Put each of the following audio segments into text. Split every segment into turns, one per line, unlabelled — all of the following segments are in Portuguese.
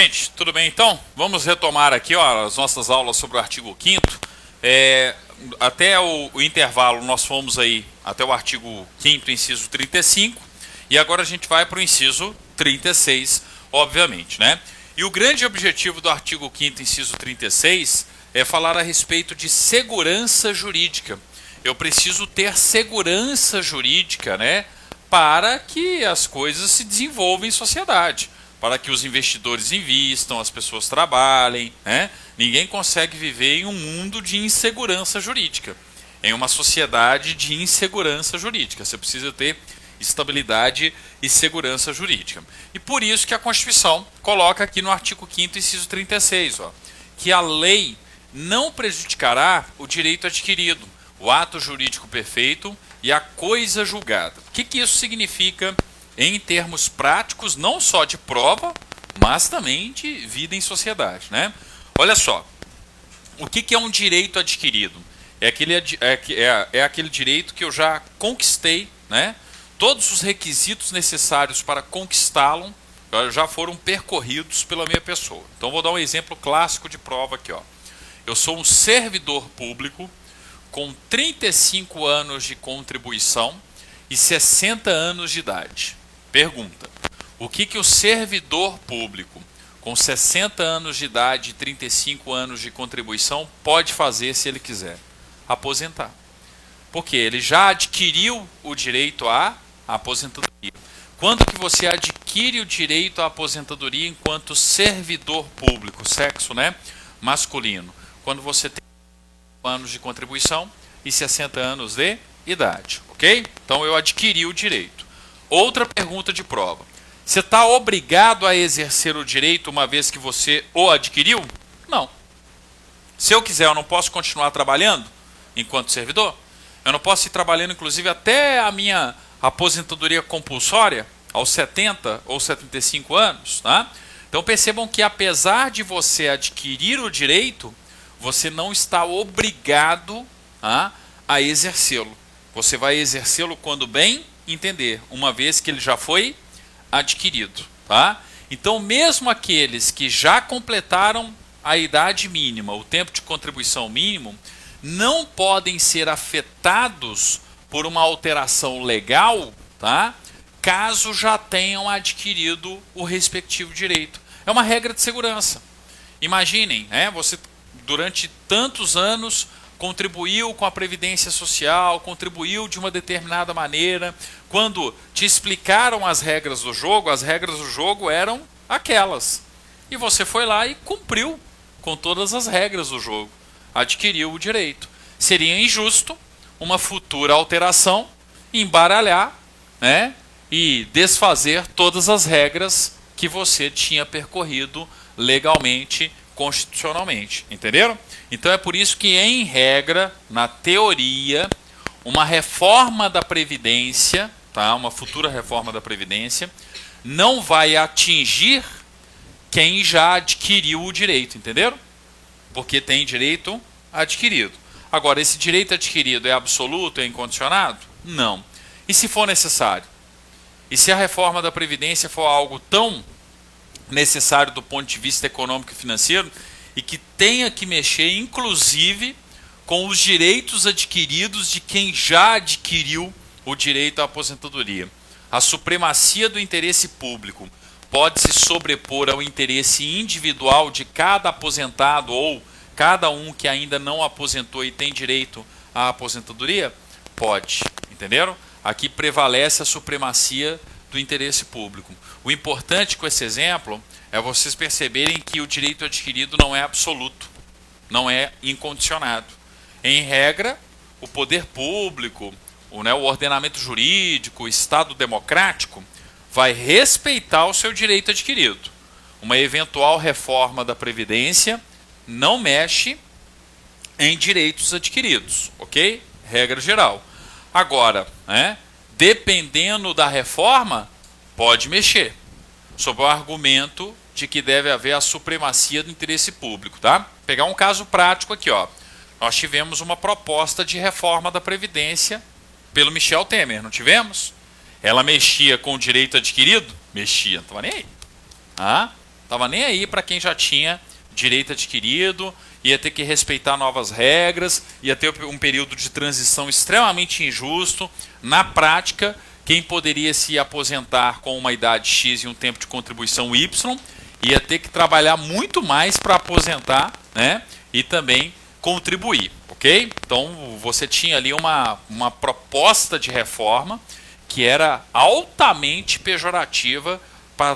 Gente, tudo bem então? Vamos retomar aqui as nossas aulas sobre o artigo 5º. Até o intervalo nós fomos aí até o artigo 5º, inciso 35, e agora a gente vai para o inciso 36, obviamente, né? E o grande objetivo do artigo 5º, inciso 36, é falar a respeito de segurança jurídica. Eu preciso ter segurança jurídica, né, para que as coisas se desenvolvam em sociedade, para que os investidores invistam, as pessoas trabalhem, né? Ninguém consegue viver em um mundo de insegurança jurídica, em uma sociedade de insegurança jurídica. Você precisa ter estabilidade e segurança jurídica. E por isso que a Constituição coloca aqui no artigo 5º, inciso 36, que a lei não prejudicará o direito adquirido, o ato jurídico perfeito e a coisa julgada. O que isso significa em termos práticos, não só de prova, mas também de vida em sociedade, né? Olha só, o que é um direito adquirido? É aquele direito que eu já conquistei, né? Todos os requisitos necessários para conquistá-lo já foram percorridos pela minha pessoa. Então vou dar um exemplo clássico de prova aqui, ó. Eu sou um servidor público com 35 anos de contribuição e 60 anos de idade. Pergunta: o que o servidor público com 60 anos de idade e 35 anos de contribuição pode fazer se ele quiser? Aposentar. Porque ele já adquiriu o direito à aposentadoria. Quando que você adquire o direito à aposentadoria enquanto servidor público, sexo, né, masculino? Quando você tem anos de contribuição e 60 anos de idade, ok? Então eu adquiri o direito. Outra pergunta de prova: você está obrigado a exercer o direito uma vez que você o adquiriu? Não. Se eu quiser, eu não posso continuar trabalhando enquanto servidor? Eu não posso ir trabalhando, inclusive, até a minha aposentadoria compulsória, aos 70 ou 75 anos, tá? Então percebam que apesar de você adquirir o direito, você não está obrigado a exercê-lo. Você vai exercê-lo quando bem entender, uma vez que ele já foi adquirido, tá? Então, mesmo aqueles que já completaram a idade mínima, o tempo de contribuição mínimo, não podem ser afetados por uma alteração legal, tá? Caso já tenham adquirido o respectivo direito. É uma regra de segurança. Imaginem, né? Você durante tantos anos contribuiu com a Previdência Social, contribuiu de uma determinada maneira. Quando te explicaram as regras do jogo eram aquelas. E você foi lá e cumpriu com todas as regras do jogo. Adquiriu o direito. Seria injusto uma futura alteração embaralhar, né, e desfazer todas as regras que você tinha percorrido legalmente, constitucionalmente. Entenderam? Então é por isso que, em regra, na teoria, uma reforma da Previdência, tá? Uma futura reforma da Previdência, não vai atingir quem já adquiriu o direito, entenderam? Porque tem direito adquirido. Agora, esse direito adquirido é absoluto, é incondicionado? Não. E se for necessário? E se a reforma da Previdência for algo tão necessário do ponto de vista econômico e financeiro, e que tenha que mexer, inclusive, com os direitos adquiridos de quem já adquiriu o direito à aposentadoria? A supremacia do interesse público pode se sobrepor ao interesse individual de cada aposentado ou cada um que ainda não aposentou e tem direito à aposentadoria? Pode, entenderam? Aqui prevalece a supremacia do interesse público. O importante com esse exemplo é vocês perceberem que o direito adquirido não é absoluto, não é incondicionado. Em regra, o poder público, o ordenamento jurídico, o Estado democrático, vai respeitar o seu direito adquirido. Uma eventual reforma da Previdência não mexe em direitos adquiridos, ok? Regra geral. Agora, dependendo da reforma, pode mexer, sob o argumento de que deve haver a supremacia do interesse público, tá? Pegar um caso prático aqui, ó. Nós tivemos uma proposta de reforma da Previdência pelo Michel Temer, não tivemos? Ela mexia com o direito adquirido? Mexia, não estava nem aí. Tava nem aí para quem já tinha direito adquirido, ia ter que respeitar novas regras, ia ter um período de transição extremamente injusto. Na prática, quem poderia se aposentar com uma idade X e um tempo de contribuição Y, ia ter que trabalhar muito mais para aposentar, né? E também contribuir, ok? Então você tinha ali uma proposta de reforma que era altamente pejorativa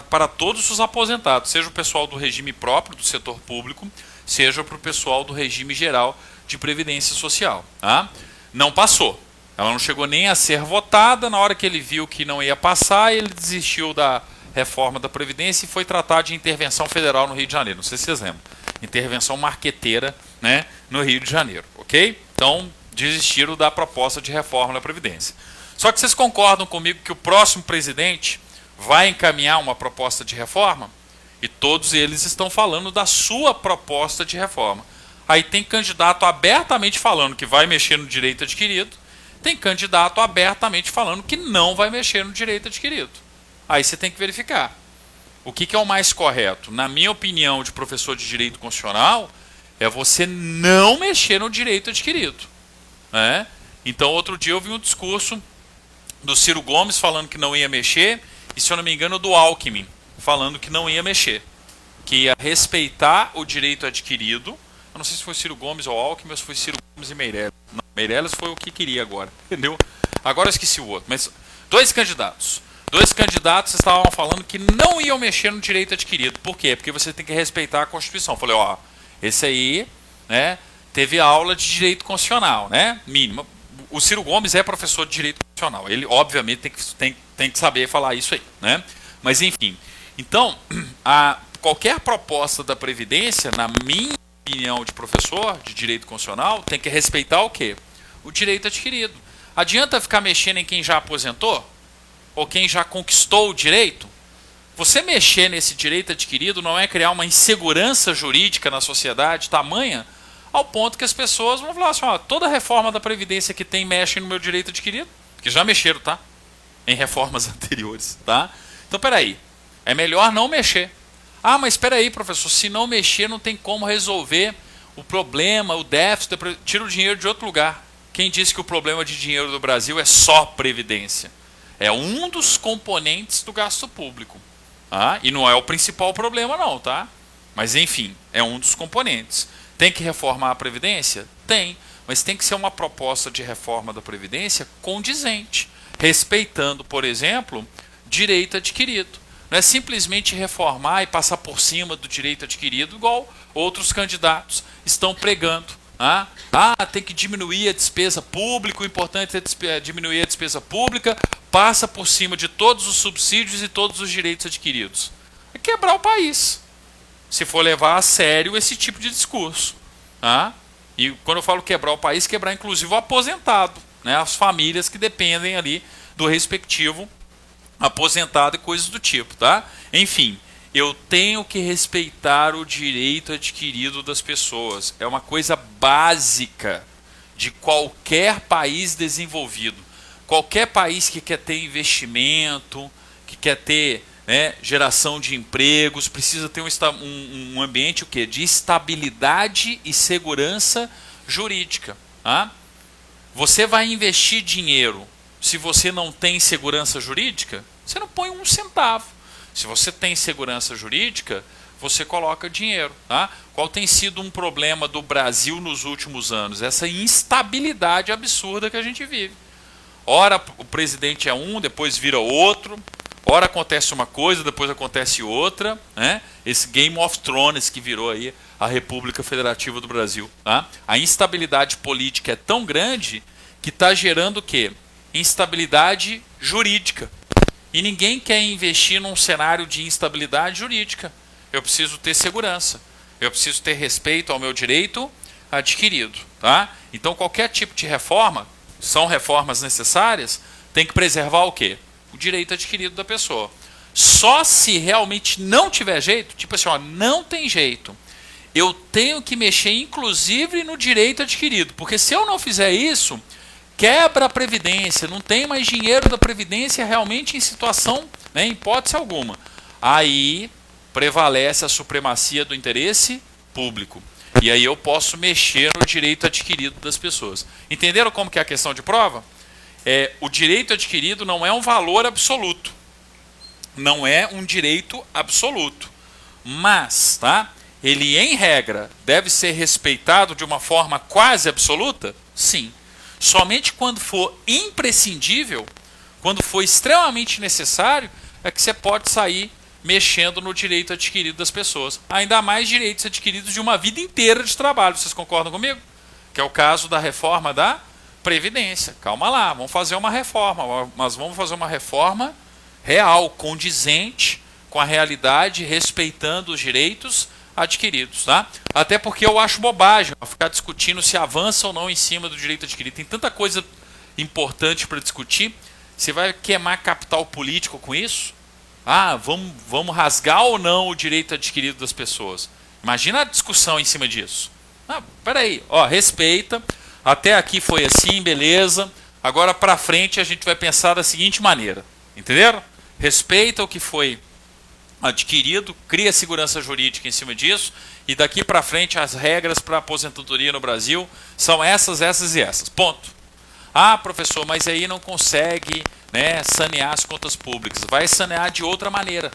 para todos os aposentados, seja o pessoal do regime próprio do setor público, seja para o pessoal do regime geral de previdência social. Tá? Não passou. Ela não chegou nem a ser votada. Na hora que ele viu que não ia passar, ele desistiu da reforma da Previdência e foi tratar de intervenção federal no Rio de Janeiro. Não sei se vocês lembram. Intervenção marqueteira, né, no Rio de Janeiro. Ok? Então, desistiram da proposta de reforma da Previdência. Só que vocês concordam comigo que o próximo presidente vai encaminhar uma proposta de reforma? E todos eles estão falando da sua proposta de reforma. Aí tem candidato abertamente falando que vai mexer no direito adquirido, tem candidato abertamente falando que não vai mexer no direito adquirido. Aí você tem que verificar. O que é o mais correto? Na minha opinião, de professor de direito constitucional, é você não mexer no direito adquirido. Né? Então, outro dia eu vi um discurso do Ciro Gomes falando que não ia mexer, e se eu não me engano do Alckmin, falando que não ia mexer, que ia respeitar o direito adquirido. Eu não sei se foi Ciro Gomes ou Alckmin, ou se foi Ciro Gomes e Meirelles. Não, Meirelles foi o que queria agora, entendeu? Agora eu esqueci o outro, mas dois candidatos estavam falando que não iam mexer no direito adquirido. Por quê? Porque você tem que respeitar a Constituição. Eu falei, ó, esse aí, né, teve aula de direito constitucional, né, mínima. O Ciro Gomes é professor de direito constitucional. Ele, obviamente, tem que saber falar isso aí, né? Mas, enfim. Então, qualquer proposta da Previdência, na minha opinião de professor de direito constitucional, tem que respeitar o quê? O direito adquirido. Adianta ficar mexendo em quem já aposentou? Ou quem já conquistou o direito? Você mexer nesse direito adquirido não é criar uma insegurança jurídica na sociedade tamanha ao ponto que as pessoas vão falar assim, ó, toda reforma da Previdência que tem mexe no meu direito adquirido, que já mexeram, tá? Em reformas anteriores, tá? Então, peraí, é melhor não mexer. Ah, mas peraí, professor, se não mexer não tem como resolver o problema, o déficit, tira o dinheiro de outro lugar. Quem disse que o problema de dinheiro do Brasil é só Previdência? É um dos componentes do gasto público. Tá? E não é o principal problema não, tá? Mas enfim, é um dos componentes. Tem que reformar a Previdência? Tem, mas tem que ser uma proposta de reforma da Previdência condizente, respeitando, por exemplo, direito adquirido. Não é simplesmente reformar e passar por cima do direito adquirido, igual outros candidatos estão pregando. Tem que diminuir a despesa pública, o importante é diminuir a despesa pública, passa por cima de todos os subsídios e todos os direitos adquiridos. É quebrar o país, se for levar a sério esse tipo de discurso. E quando eu falo quebrar o país, quebrar inclusive o aposentado, né? As famílias que dependem ali do respectivo aposentado e coisas do tipo. Tá? Enfim, eu tenho que respeitar o direito adquirido das pessoas. É uma coisa básica de qualquer país desenvolvido. Qualquer país que quer ter investimento, que quer ter, né, geração de empregos, precisa ter um ambiente o quê? De estabilidade e segurança jurídica. Tá? Você vai investir dinheiro, se você não tem segurança jurídica, você não põe um centavo. Se você tem segurança jurídica, você coloca dinheiro. Tá? Qual tem sido um problema do Brasil nos últimos anos? Essa instabilidade absurda que a gente vive. Ora o presidente é um, depois vira outro. Ora acontece uma coisa, depois acontece outra. Né? Esse Game of Thrones que virou aí a República Federativa do Brasil. Tá? A instabilidade política é tão grande que está gerando o quê? Instabilidade jurídica. E ninguém quer investir num cenário de instabilidade jurídica. Eu preciso ter segurança. Eu preciso ter respeito ao meu direito adquirido. Tá? Então qualquer tipo de reforma, são reformas necessárias, tem que preservar o quê? O direito adquirido da pessoa. Só se realmente não tiver jeito, tipo assim, ó, não tem jeito, eu tenho que mexer inclusive no direito adquirido. Porque se eu não fizer isso, quebra a Previdência, não tem mais dinheiro da Previdência realmente em situação, né, em hipótese alguma. Aí prevalece a supremacia do interesse público. E aí eu posso mexer no direito adquirido das pessoas. Entenderam como que é a questão de prova? O direito adquirido não é um valor absoluto. Não é um direito absoluto. Mas, tá? Ele, em regra, deve ser respeitado de uma forma quase absoluta? Sim. Somente quando for imprescindível, quando for extremamente necessário, é que você pode sair mexendo no direito adquirido das pessoas. Ainda mais direitos adquiridos de uma vida inteira de trabalho. Vocês concordam comigo? Que é o caso da reforma da Previdência. Calma lá, vamos fazer uma reforma, mas vamos fazer uma reforma real, condizente com a realidade, respeitando os direitos adquiridos, tá? Até porque eu acho bobagem ficar discutindo se avança ou não em cima do direito adquirido. Tem tanta coisa importante para discutir. Você vai queimar capital político com isso? Vamos rasgar ou não o direito adquirido das pessoas? Imagina a discussão em cima disso. Peraí, respeita. Até aqui foi assim, beleza. Agora para frente a gente vai pensar da seguinte maneira. Entenderam? Respeita o que foi adquirido, cria segurança jurídica em cima disso, e daqui para frente as regras para aposentadoria no Brasil são essas, essas e essas. Ponto. Professor, mas aí não consegue, né, sanear as contas públicas. Vai sanear de outra maneira.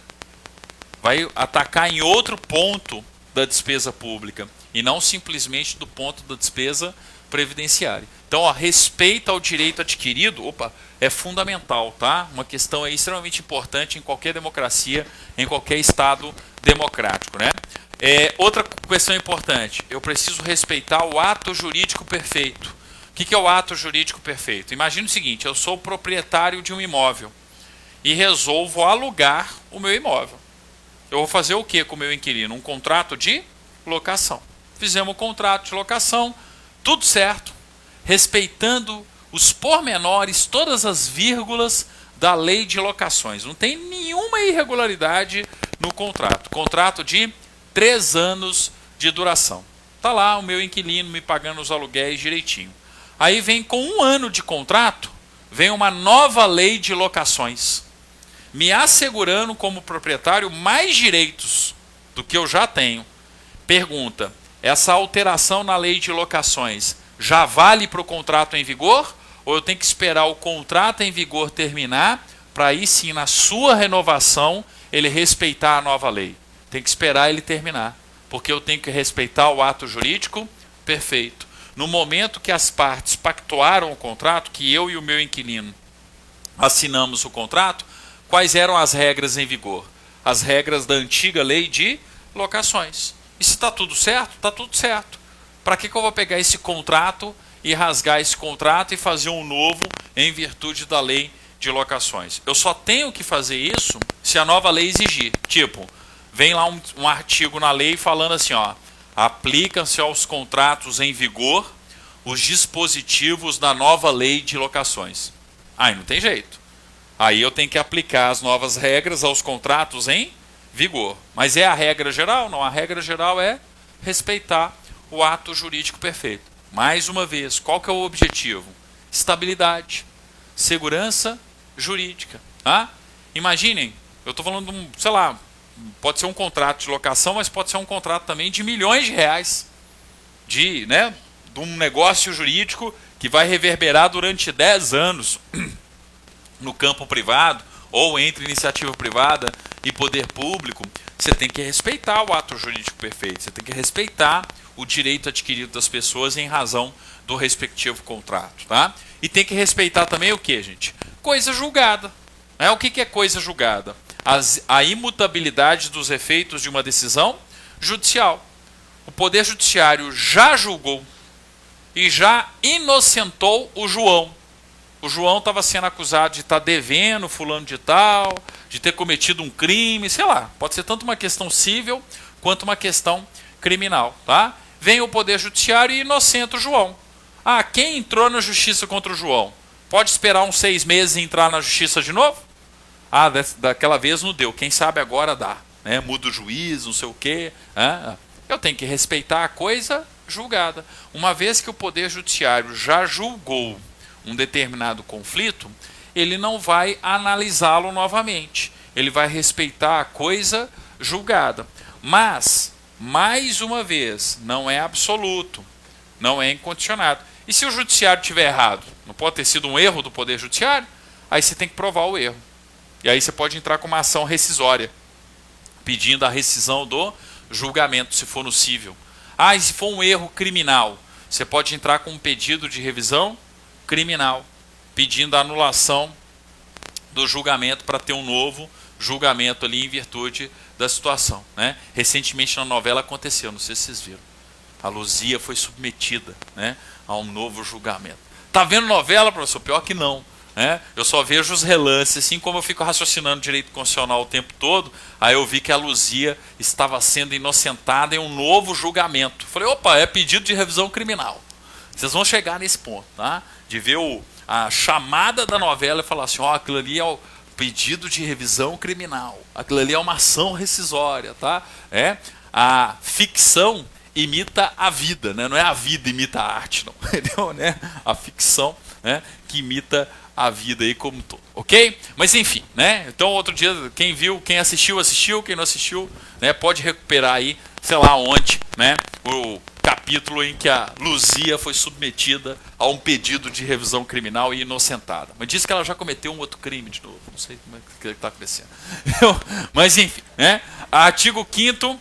Vai atacar em outro ponto da despesa pública e não simplesmente do ponto da despesa previdenciária. Então, respeito ao direito adquirido, é fundamental, tá? Uma questão extremamente importante em qualquer democracia, em qualquer Estado democrático, né? Outra questão importante, eu preciso respeitar o ato jurídico perfeito. O que é o ato jurídico perfeito? Imagina o seguinte, eu sou proprietário de um imóvel e resolvo alugar o meu imóvel. Eu vou fazer o que com o meu inquilino? Um contrato de locação. Fizemos um contrato de locação, tudo certo, respeitando os pormenores, todas as vírgulas da lei de locações. Não tem nenhuma irregularidade no contrato. Contrato de 3 anos de duração. Está lá o meu inquilino me pagando os aluguéis direitinho. Aí vem com 1 ano de contrato, vem uma nova lei de locações, me assegurando como proprietário mais direitos do que eu já tenho. Pergunta, essa alteração na lei de locações já vale para o contrato em vigor? Ou eu tenho que esperar o contrato em vigor terminar para aí sim, na sua renovação, ele respeitar a nova lei? Tem que esperar ele terminar, porque eu tenho que respeitar o ato jurídico perfeito. No momento que as partes pactuaram o contrato, que eu e o meu inquilino assinamos o contrato, quais eram as regras em vigor? As regras da antiga lei de locações. E se está tudo certo? Está tudo certo. Para que eu vou pegar esse contrato e rasgar esse contrato e fazer um novo em virtude da lei de locações? Eu só tenho que fazer isso se a nova lei exigir. Tipo, vem lá um artigo na lei falando assim, aplicam-se aos contratos em vigor os dispositivos da nova lei de locações. Aí não tem jeito. Aí eu tenho que aplicar as novas regras aos contratos em vigor. Mas é a regra geral? Não, a regra geral é respeitar o ato jurídico perfeito. Mais uma vez, qual que é o objetivo? Estabilidade, segurança jurídica. Imaginem, eu estou falando de sei lá, pode ser um contrato de locação, mas pode ser um contrato também de milhões de reais, de um negócio jurídico que vai reverberar durante 10 anos no campo privado, ou entre iniciativa privada e poder público. Você tem que respeitar o ato jurídico perfeito, você tem que respeitar o direito adquirido das pessoas em razão do respectivo contrato, tá? E tem que respeitar também o que, gente? Coisa julgada. O que é coisa julgada? A imutabilidade dos efeitos de uma decisão judicial. O Poder Judiciário já julgou e já inocentou o João. O João estava sendo acusado de estar devendo fulano de tal, de ter cometido um crime, sei lá. Pode ser tanto uma questão civil quanto uma questão criminal, tá? Vem o Poder Judiciário e inocenta o João. Quem entrou na justiça contra o João? Pode esperar uns 6 meses e entrar na justiça de novo? Daquela vez não deu. Quem sabe agora dá. Muda o juiz, não sei o quê. Eu tenho que respeitar a coisa julgada. Uma vez que o Poder Judiciário já julgou um determinado conflito, ele não vai analisá-lo novamente. Ele vai respeitar a coisa julgada. Mas, mais uma vez, não é absoluto, não é incondicionado. E se o judiciário tiver errado? Não pode ter sido um erro do Poder Judiciário? Aí você tem que provar o erro. E aí você pode entrar com uma ação rescisória, pedindo a rescisão do julgamento, se for no cível. Ah, e se for um erro criminal? Você pode entrar com um pedido de revisão criminal, pedindo a anulação do julgamento para ter um novo julgamento ali em virtude da situação, né? Recentemente na novela aconteceu, não sei se vocês viram. A Luzia foi submetida, né, a um novo julgamento. Tá vendo novela, professor? Pior que não. Eu só vejo os relances, assim como eu fico raciocinando direito constitucional o tempo todo, aí eu vi que a Luzia estava sendo inocentada em um novo julgamento. Falei, opa, é pedido de revisão criminal. Vocês vão chegar nesse ponto, tá? De ver a chamada da novela e falar assim, ó, aquilo ali é o pedido de revisão criminal, aquilo ali é uma ação rescisória, tá? A ficção imita a vida, né? Não é a vida imita a arte, não. Entendeu, né? A ficção, né, que imita a vida aí como um todo, ok? Mas enfim, né? Então outro dia, quem viu, quem assistiu, quem não assistiu, né, pode recuperar aí, sei lá onde, né, o capítulo em que a Luzia foi submetida a um pedido de revisão criminal e inocentada. Mas diz que ela já cometeu um outro crime de novo, não sei como é que está acontecendo. Mas enfim, né? Artigo 5º,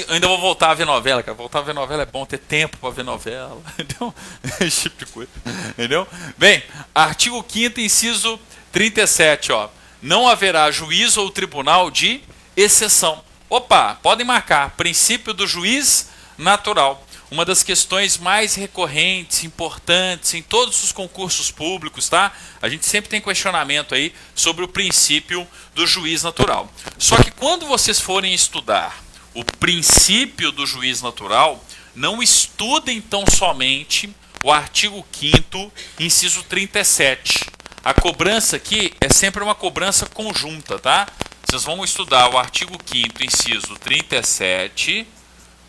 ainda vou voltar a ver novela, cara. Voltar a ver novela é bom, ter tempo para ver novela, entendeu? Esse tipo de coisa, entendeu? Bem, artigo 5º, inciso 37, ó. Não haverá juízo ou tribunal de exceção. Opa, podem marcar. Princípio do juiz natural. Uma das questões mais recorrentes, importantes em todos os concursos públicos, tá? A gente sempre tem questionamento aí sobre o princípio do juiz natural. Só que quando vocês forem estudar o princípio do juiz natural, não estudem tão somente o artigo 5º, inciso 37. A cobrança aqui é sempre uma cobrança conjunta, tá? Vocês vão estudar o artigo 5º, inciso 37,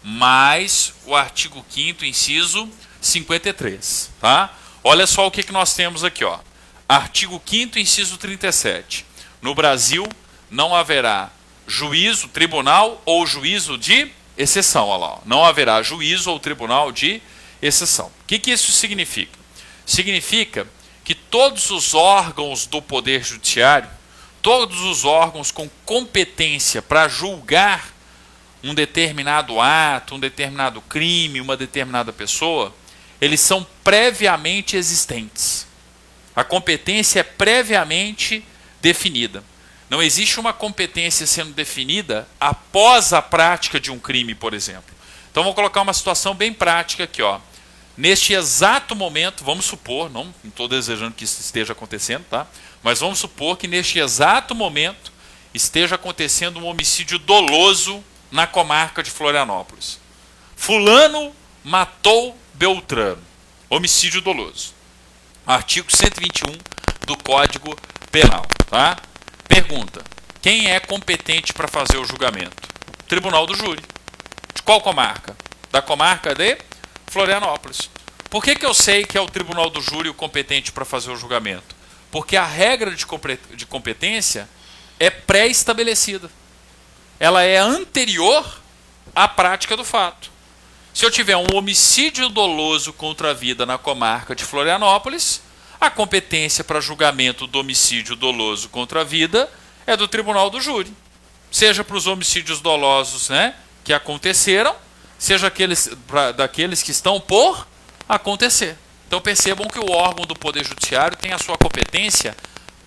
mais o artigo 5º, inciso 53, tá? Olha só o que nós temos aqui, ó. Artigo 5º, inciso 37. No Brasil, não haverá juízo, tribunal ou juízo de exceção. Olha lá, ó. Não haverá juízo ou tribunal de exceção. O que isso significa? Significa que todos os órgãos do Poder Judiciário, todos os órgãos com competência para julgar um determinado ato, um determinado crime, uma determinada pessoa, eles são previamente existentes. A competência é previamente definida. Não existe uma competência sendo definida após a prática de um crime, por exemplo. Então, vou colocar uma situação bem prática aqui, ó. Neste exato momento, vamos supor, não estou desejando que isso esteja acontecendo, tá? Mas vamos supor que neste exato momento esteja acontecendo um homicídio doloso na comarca de Florianópolis. Fulano matou Beltrano. Homicídio doloso. Artigo 121 do Código Penal, tá? Pergunta: quem é competente para fazer o julgamento? Tribunal do Júri. De qual comarca? Da comarca de Florianópolis. Por que eu sei que é o Tribunal do Júri o competente para fazer o julgamento? Porque a regra de competência é pré-estabelecida. Ela é anterior à prática do fato. Se eu tiver um homicídio doloso contra a vida na comarca de Florianópolis, a competência para julgamento do homicídio doloso contra a vida é do Tribunal do Júri. Seja para os homicídios dolosos, né, que aconteceram, seja daqueles que estão por acontecer. Então percebam que o órgão do Poder Judiciário tem a sua competência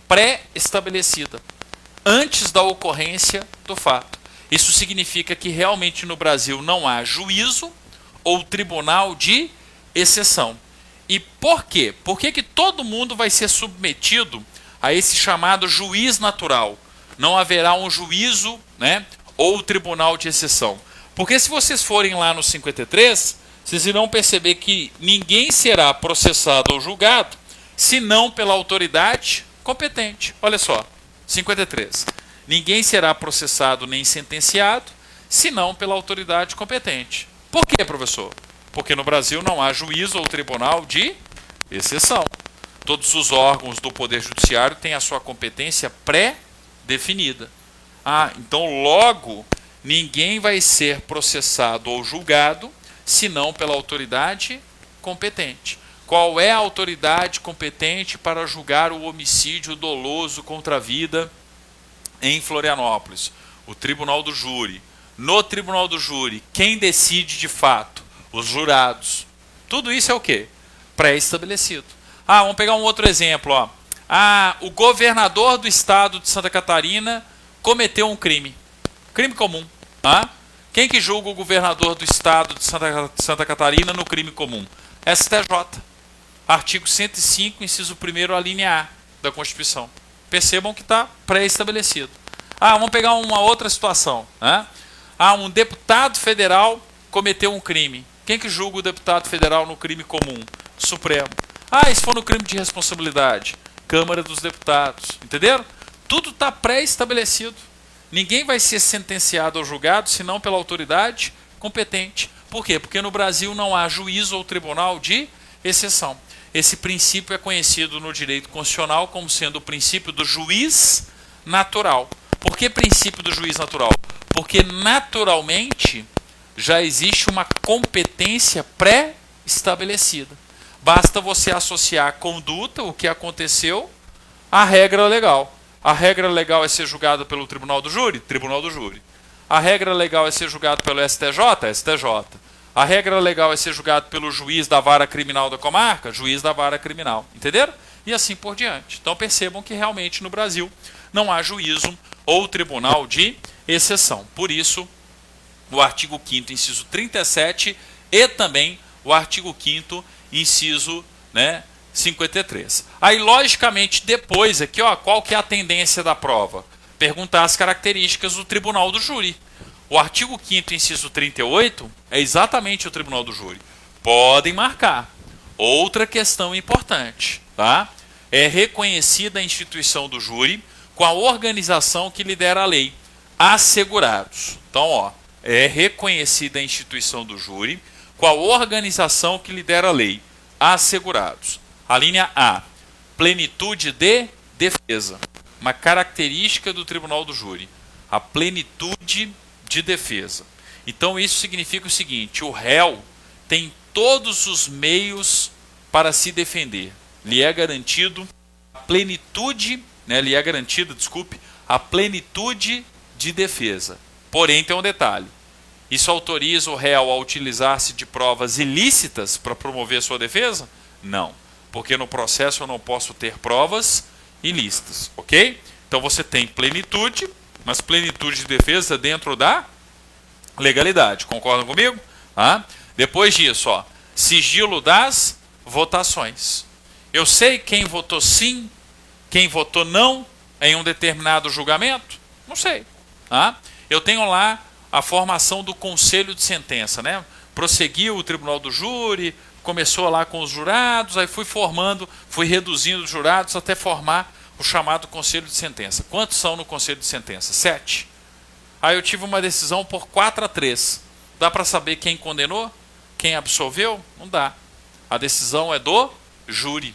pré-estabelecida, antes da ocorrência do fato. Isso significa que realmente no Brasil não há juízo ou tribunal de exceção. E por quê? Por que todo mundo vai ser submetido a esse chamado juiz natural? Não haverá um juízo, né, ou tribunal de exceção. Porque se vocês forem lá no 53, vocês irão perceber que ninguém será processado ou julgado senão pela autoridade competente. Olha só, 53. Ninguém será processado nem sentenciado senão pela autoridade competente. Por quê, professor? Porque no Brasil não há juízo ou tribunal de exceção. Todos os órgãos do Poder Judiciário têm a sua competência pré-definida. Ah, então logo ninguém vai ser processado ou julgado senão pela autoridade competente. Qual é a autoridade competente para julgar o homicídio doloso contra a vida em Florianópolis? O Tribunal do Júri. No Tribunal do Júri, quem decide de fato? Os jurados. Tudo isso é o quê? Pré-estabelecido. Ah, vamos pegar um outro exemplo. Ó. Ah, o governador do estado de Santa Catarina cometeu um crime. Crime comum. Ah? Quem que julga o governador do estado de Santa Catarina no crime comum? STJ. Artigo 105, inciso 1º, a linha A da Constituição. Percebam que está pré-estabelecido. Ah, vamos pegar uma outra situação. Né? Ah, um deputado federal cometeu um crime. Quem que julga o deputado federal no crime comum? Supremo. Ah, e se for no crime de responsabilidade? Câmara dos Deputados. Entenderam? Tudo está pré-estabelecido. Ninguém vai ser sentenciado ou julgado senão pela autoridade competente. Por quê? Porque no Brasil não há juízo ou tribunal de exceção. Esse princípio é conhecido no direito constitucional como sendo o princípio do juiz natural. Por que princípio do juiz natural? Porque naturalmente já existe uma competência pré-estabelecida. Basta você associar a conduta, o que aconteceu, à regra legal. A regra legal é ser julgado pelo Tribunal do Júri? Tribunal do Júri. A regra legal é ser julgado pelo STJ? STJ. A regra legal é ser julgado pelo juiz da vara criminal da comarca? Juiz da vara criminal. Entenderam? E assim por diante. Então percebam que realmente no Brasil não há juízo ou tribunal de exceção. Por isso, o artigo 5º, inciso 37 e também o artigo 5º, inciso 53. Aí, logicamente, depois aqui, ó, qual que é a tendência da prova? Perguntar as características do Tribunal do Júri. O artigo 5º, inciso 38, é exatamente o Tribunal do Júri. Podem marcar. Outra questão importante, tá? É reconhecida a instituição do júri com a organização que lidera a lei. Assegurados. Então, ó, é reconhecida a instituição do júri com a organização que lidera a lei. Assegurados. A linha A. Plenitude de defesa. Uma característica do Tribunal do Júri. A plenitude de defesa. Então isso significa o seguinte: o réu tem todos os meios para se defender. Lhe é garantido a plenitude, lhe é garantida, a plenitude de defesa. Porém, tem um detalhe. Isso autoriza o réu a utilizar-se de provas ilícitas para promover sua defesa? Não. Porque no processo eu não posso ter provas ilícitas, ok? Então você tem plenitude, mas plenitude de defesa dentro da legalidade. Concordam comigo? Depois disso, ó, sigilo das votações. Eu sei quem votou sim, quem votou não em um determinado julgamento? Não sei. Eu tenho lá a formação do conselho de sentença, né? Prosseguiu o Tribunal do Júri, começou lá com os jurados, aí fui reduzindo os jurados até formar o chamado conselho de sentença. Quantos são no conselho de sentença? 7. Aí eu tive uma decisão por 4-3. Dá para saber quem condenou? Quem absolveu? Não dá. A decisão é do júri.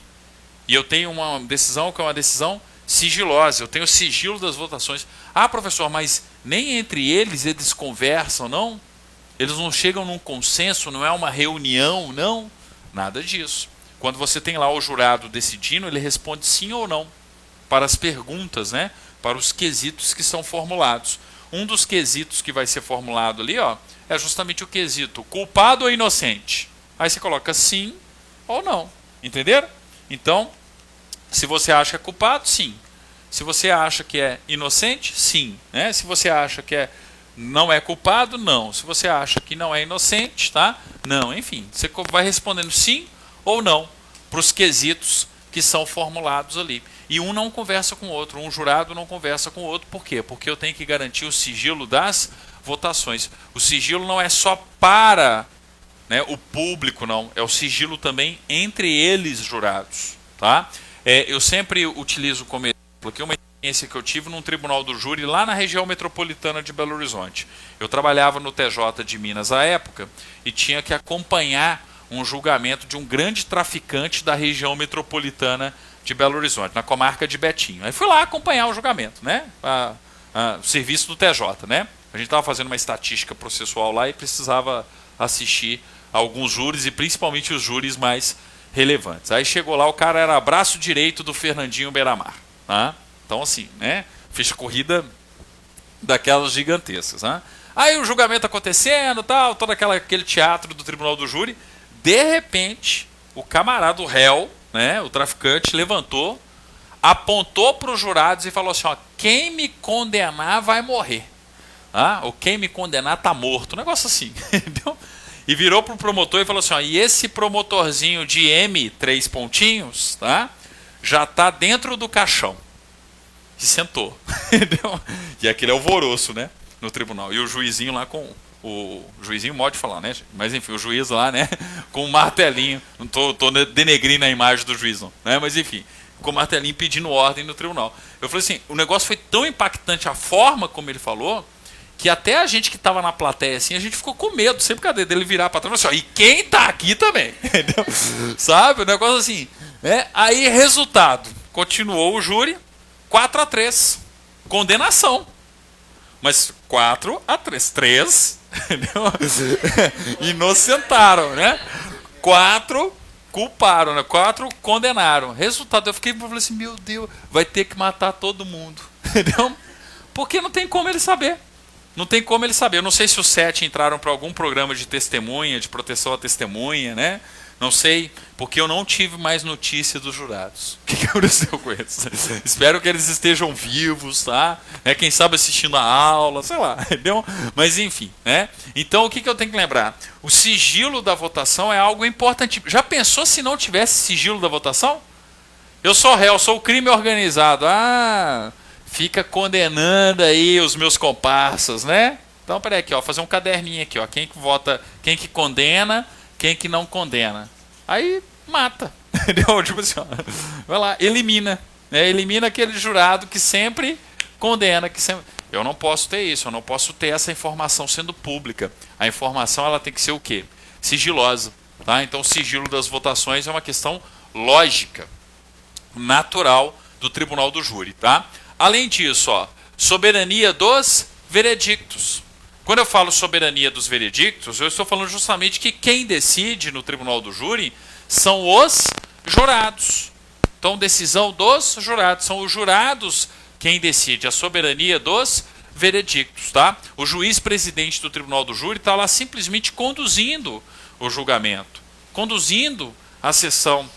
E eu tenho uma decisão que é uma decisão sigilosa. Eu tenho o sigilo das votações. Ah, professor, mas nem entre eles conversam, não? Eles não chegam num consenso, não é uma reunião, não? Nada disso. Quando você tem lá o jurado decidindo, ele responde sim ou não para as perguntas, né? Para os quesitos que são formulados. Um dos quesitos que vai ser formulado ali, ó, é justamente o quesito culpado ou inocente. Aí você coloca sim ou não. Entenderam? Então, se você acha que é culpado, sim. Se você acha que é inocente, sim. Né? Se você acha que não é culpado, não. Se você acha que não é inocente, tá? Não. Enfim, você vai respondendo sim ou não para os quesitos que são formulados ali. E um não conversa com o outro, um jurado não conversa com o outro. Por quê? Porque eu tenho que garantir o sigilo das votações. O sigilo não é só para, né, o público, não. É o sigilo também entre eles, jurados. Tá? Eu sempre utilizo como exemplo aqui uma experiência que eu tive num tribunal do júri lá na região metropolitana de Belo Horizonte. Eu trabalhava no TJ de Minas à época e tinha que acompanhar um julgamento de um grande traficante da região metropolitana de Belo Horizonte, na comarca de Betinho. Aí fui lá acompanhar o julgamento, né? serviço do TJ, né? A gente estava fazendo uma estatística processual lá e precisava assistir alguns júris e principalmente os júris mais relevantes. Aí chegou lá, o cara era braço direito do Fernandinho Beiramar. Tá? Então assim, né? Fez corrida daquelas gigantescas. Tá? Aí o julgamento acontecendo, tal, todo aquele teatro do tribunal do júri. De repente, o camarada, o réu, né, o traficante, levantou, apontou para os jurados e falou assim, ó, quem me condenar vai morrer. Ou quem me condenar tá morto. Um negócio assim. Entendeu? E virou para o promotor e falou assim, ó, e esse promotorzinho de M, 3 pontinhos, tá, já tá dentro do caixão. E sentou. Entendeu? E aquele alvoroço, né, no tribunal. E o juizinho lá com... O juizinho pode falar, né? Mas enfim, o juiz lá, né? Com um martelinho. Não tô denegrindo a imagem do juiz, não, né? Mas enfim, com o martelinho pedindo ordem no tribunal. Eu falei assim, o negócio foi tão impactante, a forma como ele falou, que até a gente que estava na plateia, assim, a gente ficou com medo, sempre cadê dele virar para trás e falar assim, ó, e quem tá aqui também? Entendeu? Sabe? O negócio assim. Né? Aí, resultado. Continuou o júri, 4-3. Condenação. Mas 4-3. 3... inocentaram, né? 4 culparam, né? 4 condenaram. Resultado, eu falei assim, meu Deus, vai ter que matar todo mundo. Entendeu? Porque não tem como ele saber. Não tem como ele saber. Eu não sei se os 7 entraram para algum programa de testemunha, de proteção à testemunha, né? Não sei, porque eu não tive mais notícia dos jurados. O que aconteceu com eles? Espero que eles estejam vivos, tá? Quem sabe assistindo a aula, sei lá, entendeu? Mas enfim, né? Então o que eu tenho que lembrar? O sigilo da votação é algo importante. Já pensou se não tivesse sigilo da votação? Eu sou réu, sou o crime organizado. Fica condenando aí os meus comparsas, né? Então, peraí aqui, ó, fazer um caderninho aqui, ó. Quem que vota, quem que condena, quem que não condena. Aí mata. Entendeu? Tipo assim, ó, vai lá, elimina. Né? Elimina aquele jurado que sempre condena, que sempre... Eu não posso ter isso, eu não posso ter essa informação sendo pública. A informação ela tem que ser o quê? Sigilosa. Tá? Então o sigilo das votações é uma questão lógica, natural do tribunal do júri. Tá? Além disso, ó, soberania dos veredictos. Quando eu falo soberania dos veredictos, eu estou falando justamente que quem decide no tribunal do júri são os jurados. Então, decisão dos jurados. São os jurados quem decide a soberania dos veredictos. Tá? O juiz presidente do tribunal do júri está lá simplesmente conduzindo o julgamento, conduzindo a sessão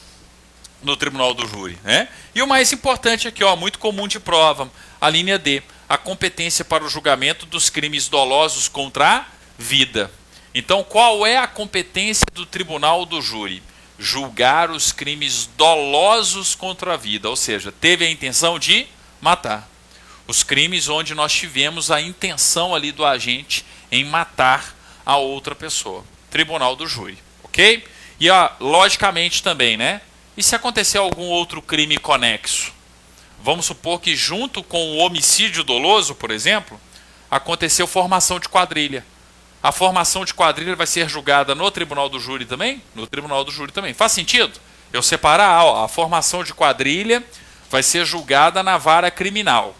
no tribunal do júri. Né? E o mais importante aqui, ó, muito comum de prova, a linha D. A competência para o julgamento dos crimes dolosos contra a vida. Então, qual é a competência do tribunal do júri? Julgar os crimes dolosos contra a vida, ou seja, teve a intenção de matar. Os crimes onde nós tivemos a intenção ali do agente em matar a outra pessoa. Tribunal do júri, ok? E logicamente também, né? E se acontecer algum outro crime conexo? Vamos supor que junto com o homicídio doloso, por exemplo, aconteceu formação de quadrilha. A formação de quadrilha vai ser julgada no tribunal do júri também? No tribunal do júri também. Faz sentido? Eu separar, a formação de quadrilha vai ser julgada na vara criminal,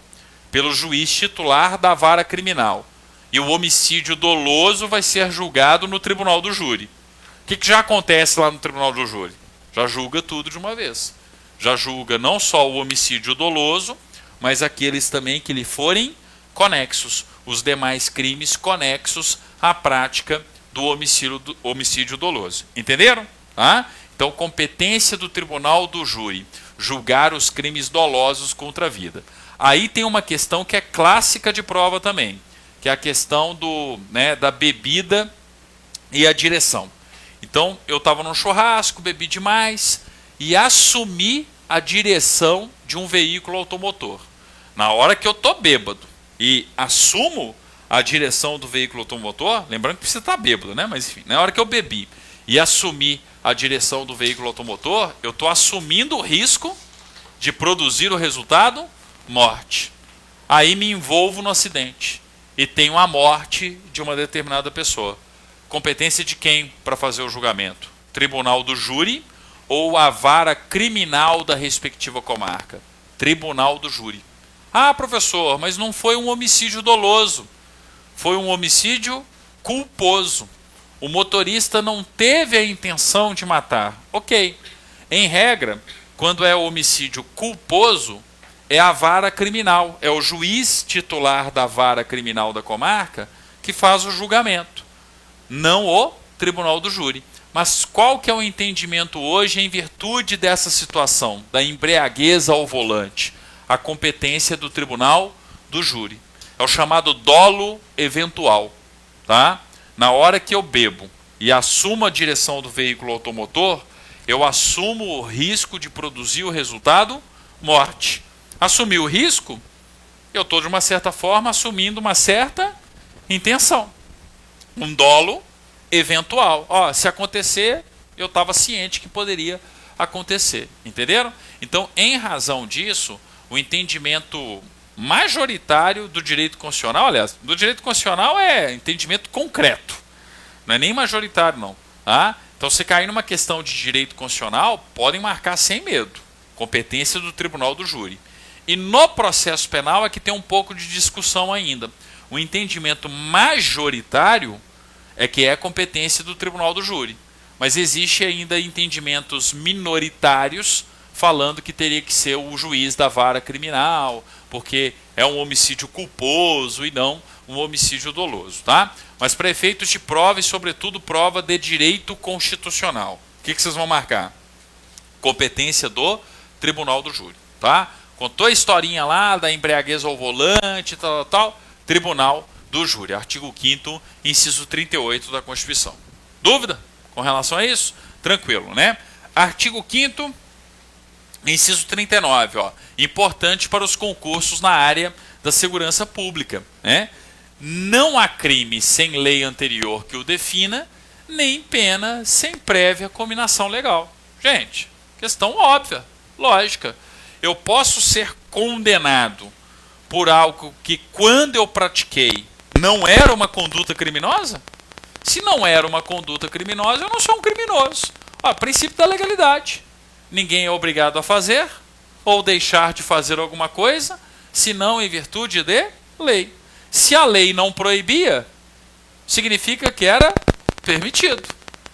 pelo juiz titular da vara criminal. E o homicídio doloso vai ser julgado no tribunal do júri. O que já acontece lá no tribunal do júri? Já julga tudo de uma vez. Já julga não só o homicídio doloso, mas aqueles também que lhe forem conexos, os demais crimes conexos à prática do homicídio doloso. Entenderam? Tá? Então, competência do tribunal do júri, julgar os crimes dolosos contra a vida. Aí tem uma questão que é clássica de prova também, que é a questão da bebida e a direção. Então, eu estava num churrasco, bebi demais e assumi a direção de um veículo automotor. Na hora que eu estou bêbado e assumo a direção do veículo automotor, lembrando que precisa estar bêbado, né? Mas enfim, na hora que eu bebi e assumi a direção do veículo automotor, eu estou assumindo o risco de produzir o resultado morte. Aí me envolvo no acidente e tenho a morte de uma determinada pessoa. Competência de quem para fazer o julgamento? Tribunal do júri ou a vara criminal da respectiva comarca? Tribunal do júri. Ah, professor, mas não foi um homicídio doloso. Foi um homicídio culposo. O motorista não teve a intenção de matar. Ok. Em regra, quando é homicídio culposo, é a vara criminal, é o juiz titular da vara criminal da comarca que faz o julgamento, não o tribunal do júri. Mas qual que é o entendimento hoje em virtude dessa situação, da embriaguez ao volante? A competência do tribunal do júri. É o chamado dolo eventual. Tá? Na hora que eu bebo e assumo a direção do veículo automotor, eu assumo o risco de produzir o resultado morte. Assumir o risco, eu estou de uma certa forma assumindo uma certa intenção. Um dolo eventual. Ó, se acontecer, eu estava ciente que poderia acontecer. Entenderam? Então, em razão disso, o entendimento majoritário do direito constitucional, aliás, do direito constitucional é entendimento concreto. Não é nem majoritário, não. Tá? Então, se cair numa questão de direito constitucional, podem marcar sem medo. Competência do tribunal do júri. E no processo penal é que tem um pouco de discussão ainda. O entendimento majoritário é que é competência do tribunal do júri. Mas existe ainda entendimentos minoritários falando que teria que ser o juiz da vara criminal, porque é um homicídio culposo e não um homicídio doloso. Tá? Mas para efeitos de prova e, sobretudo, prova de direito constitucional. O que vocês vão marcar? Competência do tribunal do júri. Tá? Contou a historinha lá da embriaguez ao volante, tal, tribunal do júri. Artigo 5º, inciso 38 da Constituição. Dúvida com relação a isso? Tranquilo, né? Artigo 5º, inciso 39, ó. Importante para os concursos na área da segurança pública, né? Não há crime sem lei anterior que o defina, nem pena sem prévia cominação legal. Gente, questão óbvia, lógica. Eu posso ser condenado por algo que, quando eu pratiquei, não era uma conduta criminosa? Se não era uma conduta criminosa, eu não sou um criminoso. Ó, princípio da legalidade. Ninguém é obrigado a fazer ou deixar de fazer alguma coisa, senão em virtude de lei. Se a lei não proibia, significa que era permitido.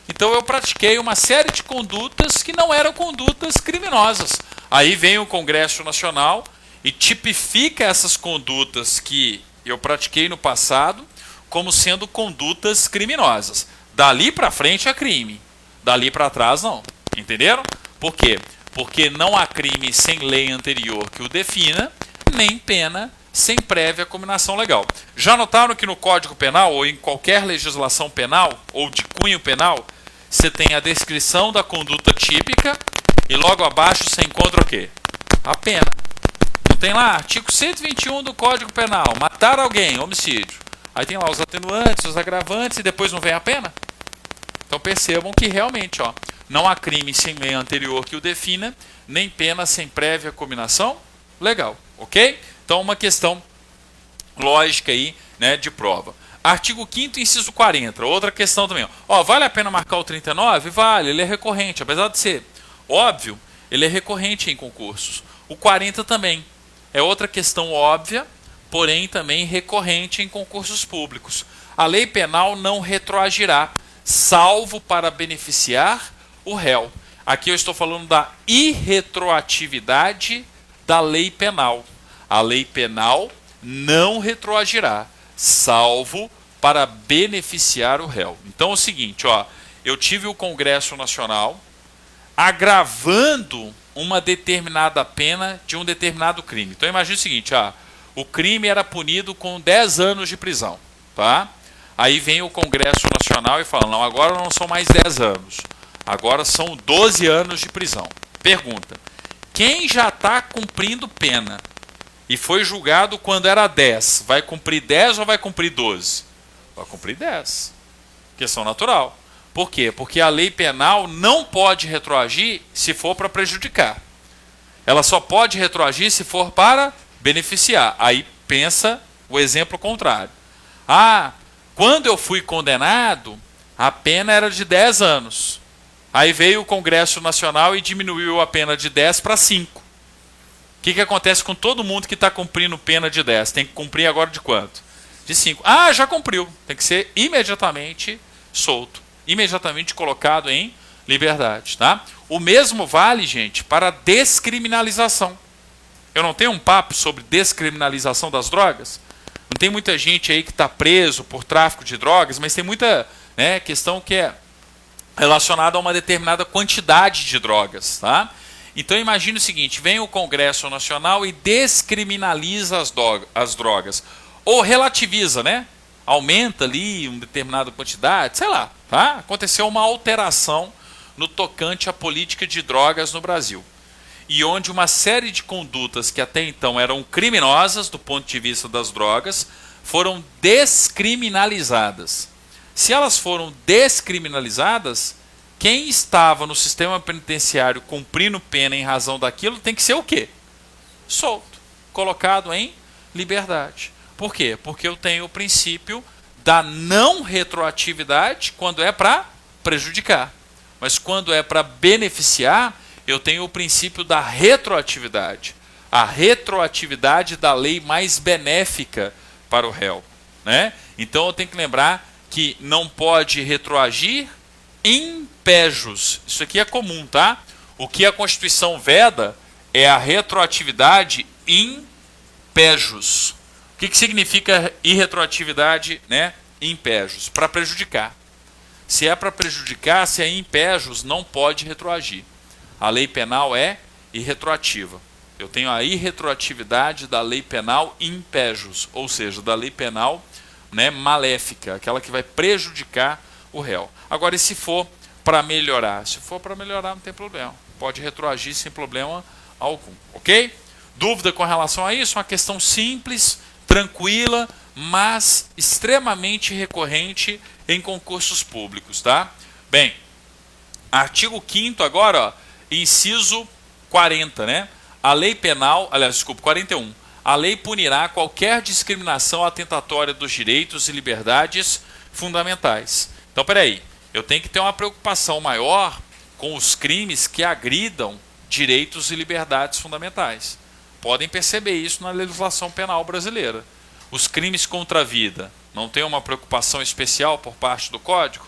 Então eu pratiquei uma série de condutas que não eram condutas criminosas. Aí vem o Congresso Nacional e tipifica essas condutas que eu pratiquei no passado como sendo condutas criminosas. Dali para frente é crime, dali para trás não. Entenderam? Por quê? Porque não há crime sem lei anterior que o defina, nem pena sem prévia cominação legal. Já notaram que no Código Penal, ou em qualquer legislação penal, ou de cunho penal, você tem a descrição da conduta típica e logo abaixo você encontra o quê? A pena. Não tem lá? Artigo 121 do Código Penal. Matar alguém, homicídio. Aí tem lá os atenuantes, os agravantes e depois não vem a pena? Então percebam que realmente, ó, não há crime sem lei anterior que o defina, nem pena sem prévia cominação legal. Ok? Então uma questão lógica aí, né, de prova. Artigo 5º, inciso 40. Outra questão também. Ó, vale a pena marcar o 39? Vale, ele é recorrente. Apesar de ser óbvio, ele é recorrente em concursos. O 40 também. É outra questão óbvia, porém também recorrente em concursos públicos. A lei penal não retroagirá, salvo para beneficiar o réu. Aqui eu estou falando da irretroatividade da lei penal. A lei penal não retroagirá, salvo para beneficiar o réu. Então é o seguinte, ó, eu tive o Congresso Nacional agravando uma determinada pena de um determinado crime. Então imagine o seguinte, o crime era punido com 10 anos de prisão, tá? Aí vem o Congresso Nacional e fala, não, agora não são mais 10 anos, agora são 12 anos de prisão. Pergunta, quem já está cumprindo pena e foi julgado quando era 10, vai cumprir 10 ou vai cumprir 12? Vai cumprir 10. Questão natural. Por quê? Porque a lei penal não pode retroagir se for para prejudicar. Ela só pode retroagir se for para beneficiar. Aí pensa o exemplo contrário. Quando eu fui condenado, a pena era de 10 anos. Aí veio o Congresso Nacional e diminuiu a pena de 10 para 5. que acontece com todo mundo que está cumprindo pena de 10? Tem que cumprir agora de quanto? De 5. Ah, já cumpriu. Tem que ser imediatamente solto. Imediatamente colocado em liberdade. Tá? O mesmo vale, gente, para a descriminalização. Eu não tenho um papo sobre descriminalização das drogas? Não tem muita gente aí que está preso por tráfico de drogas, mas tem muita, né, questão que é relacionada a uma determinada quantidade de drogas. Tá? Então imagine o seguinte, vem o Congresso Nacional e descriminaliza as drogas. Ou relativiza, né? Aumenta ali uma determinada quantidade, sei lá. Tá? Aconteceu uma alteração no tocante à política de drogas no Brasil. E onde uma série de condutas que até então eram criminosas do ponto de vista das drogas foram descriminalizadas. Se elas foram descriminalizadas, quem estava no sistema penitenciário cumprindo pena em razão daquilo tem que ser o quê? Solto, colocado em liberdade. Por quê? Porque eu tenho o princípio da não retroatividade quando é para prejudicar. Mas quando é para beneficiar, eu tenho o princípio da retroatividade. A retroatividade da lei mais benéfica para o réu. Né? Então eu tenho que lembrar que não pode retroagir impejus. Isso aqui é comum, tá? O que a Constituição veda é a retroatividade impejus. O que significa irretroatividade, né? Impejus? Para prejudicar. Se é para prejudicar, se é impejus, não pode retroagir. A lei penal é irretroativa. Eu tenho a irretroatividade da lei penal impejus, ou seja, da lei penal, né, maléfica, aquela que vai prejudicar o réu. Agora, e se for para melhorar? Se for para melhorar, não tem problema. Pode retroagir sem problema algum, ok? Dúvida com relação a isso? Uma questão simples, tranquila, mas extremamente recorrente em concursos públicos, tá? Bem, artigo 5º agora, ó, inciso 40, né? A lei penal, aliás, desculpa, 41. A lei punirá qualquer discriminação atentatória dos direitos e liberdades fundamentais. Então, peraí, eu tenho que ter uma preocupação maior com os crimes que agridam direitos e liberdades fundamentais. Podem perceber isso na legislação penal brasileira. Os crimes contra a vida não tem uma preocupação especial por parte do Código?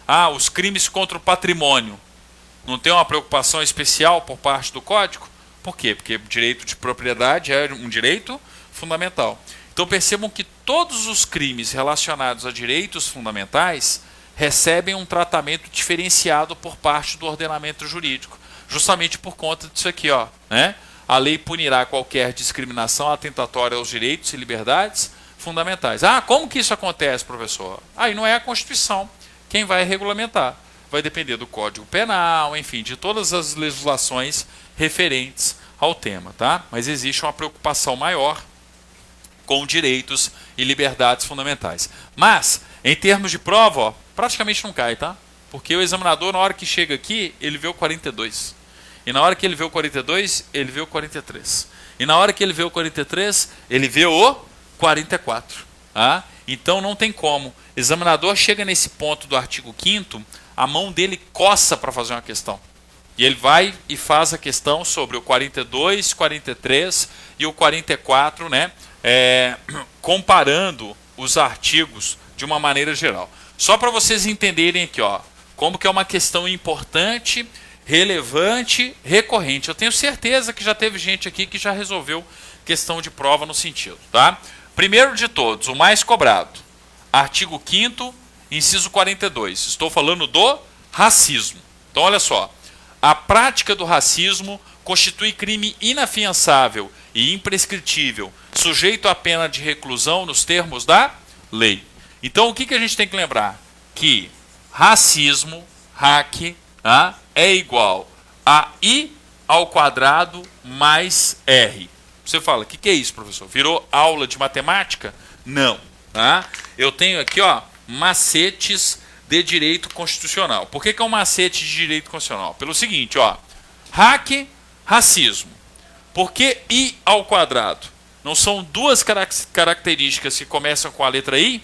Ah, os crimes contra o patrimônio não tem uma preocupação especial por parte do Código? Por quê? Porque o direito de propriedade é um direito fundamental. Então percebam que todos os crimes relacionados a direitos fundamentais recebem um tratamento diferenciado por parte do ordenamento jurídico, justamente por conta disso aqui, ó, né? A lei punirá qualquer discriminação atentatória aos direitos e liberdades fundamentais. Ah, como que isso acontece, professor? Aí não é a Constituição quem vai regulamentar. Vai depender do Código Penal, enfim, de todas as legislações referentes ao tema, tá? Mas existe uma preocupação maior com direitos e liberdades fundamentais. Mas, em termos de prova, ó, praticamente não cai, tá? Porque o examinador, na hora que chega aqui, ele vê o 42. E na hora que ele vê o 42, ele vê o 43. E na hora que ele vê o 43, ele vê o 44. Tá? Então não tem como. O examinador chega nesse ponto do artigo 5º, a mão dele coça para fazer uma questão. E ele vai e faz a questão sobre o 42, 43 e o 44, né? Comparando os artigos de uma maneira geral. Só para vocês entenderem aqui, ó, como que é uma questão importante, relevante, recorrente. Eu tenho certeza que já teve gente aqui que já resolveu questão de prova no sentido, tá? Primeiro de todos, o mais cobrado. Artigo 5º, inciso 42. Estou falando do racismo. Então, olha só. A prática do racismo constitui crime inafiançável e imprescritível, sujeito à pena de reclusão nos termos da lei. Então, o que a gente tem que lembrar? Que racismo, hack, é igual a I ao quadrado mais R. Você fala, o que é isso, professor? Virou aula de matemática? Não. Tá? Eu tenho aqui, ó, macetes de direito constitucional. Por que é um macete de direito constitucional? Pelo seguinte, ó, hack, racismo. Por que I ao quadrado? Não são duas características que começam com a letra I?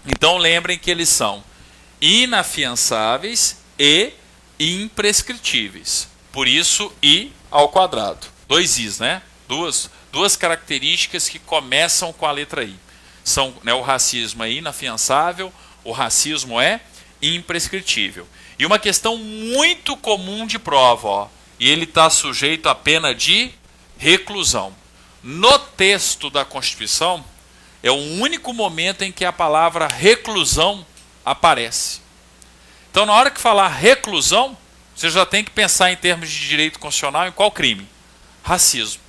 Então lembrem que eles são inafiançáveis e imprescritíveis. Por isso, I ao quadrado. Dois Is, né? Duas características que começam com a letra I. São, né, o racismo é inafiançável, o racismo é imprescritível. E uma questão muito comum de prova, ó, e ele está sujeito à pena de reclusão. No texto da Constituição, é o único momento em que a palavra reclusão aparece. Então, na hora que falar reclusão, você já tem que pensar em termos de direito constitucional em qual crime? Racismo.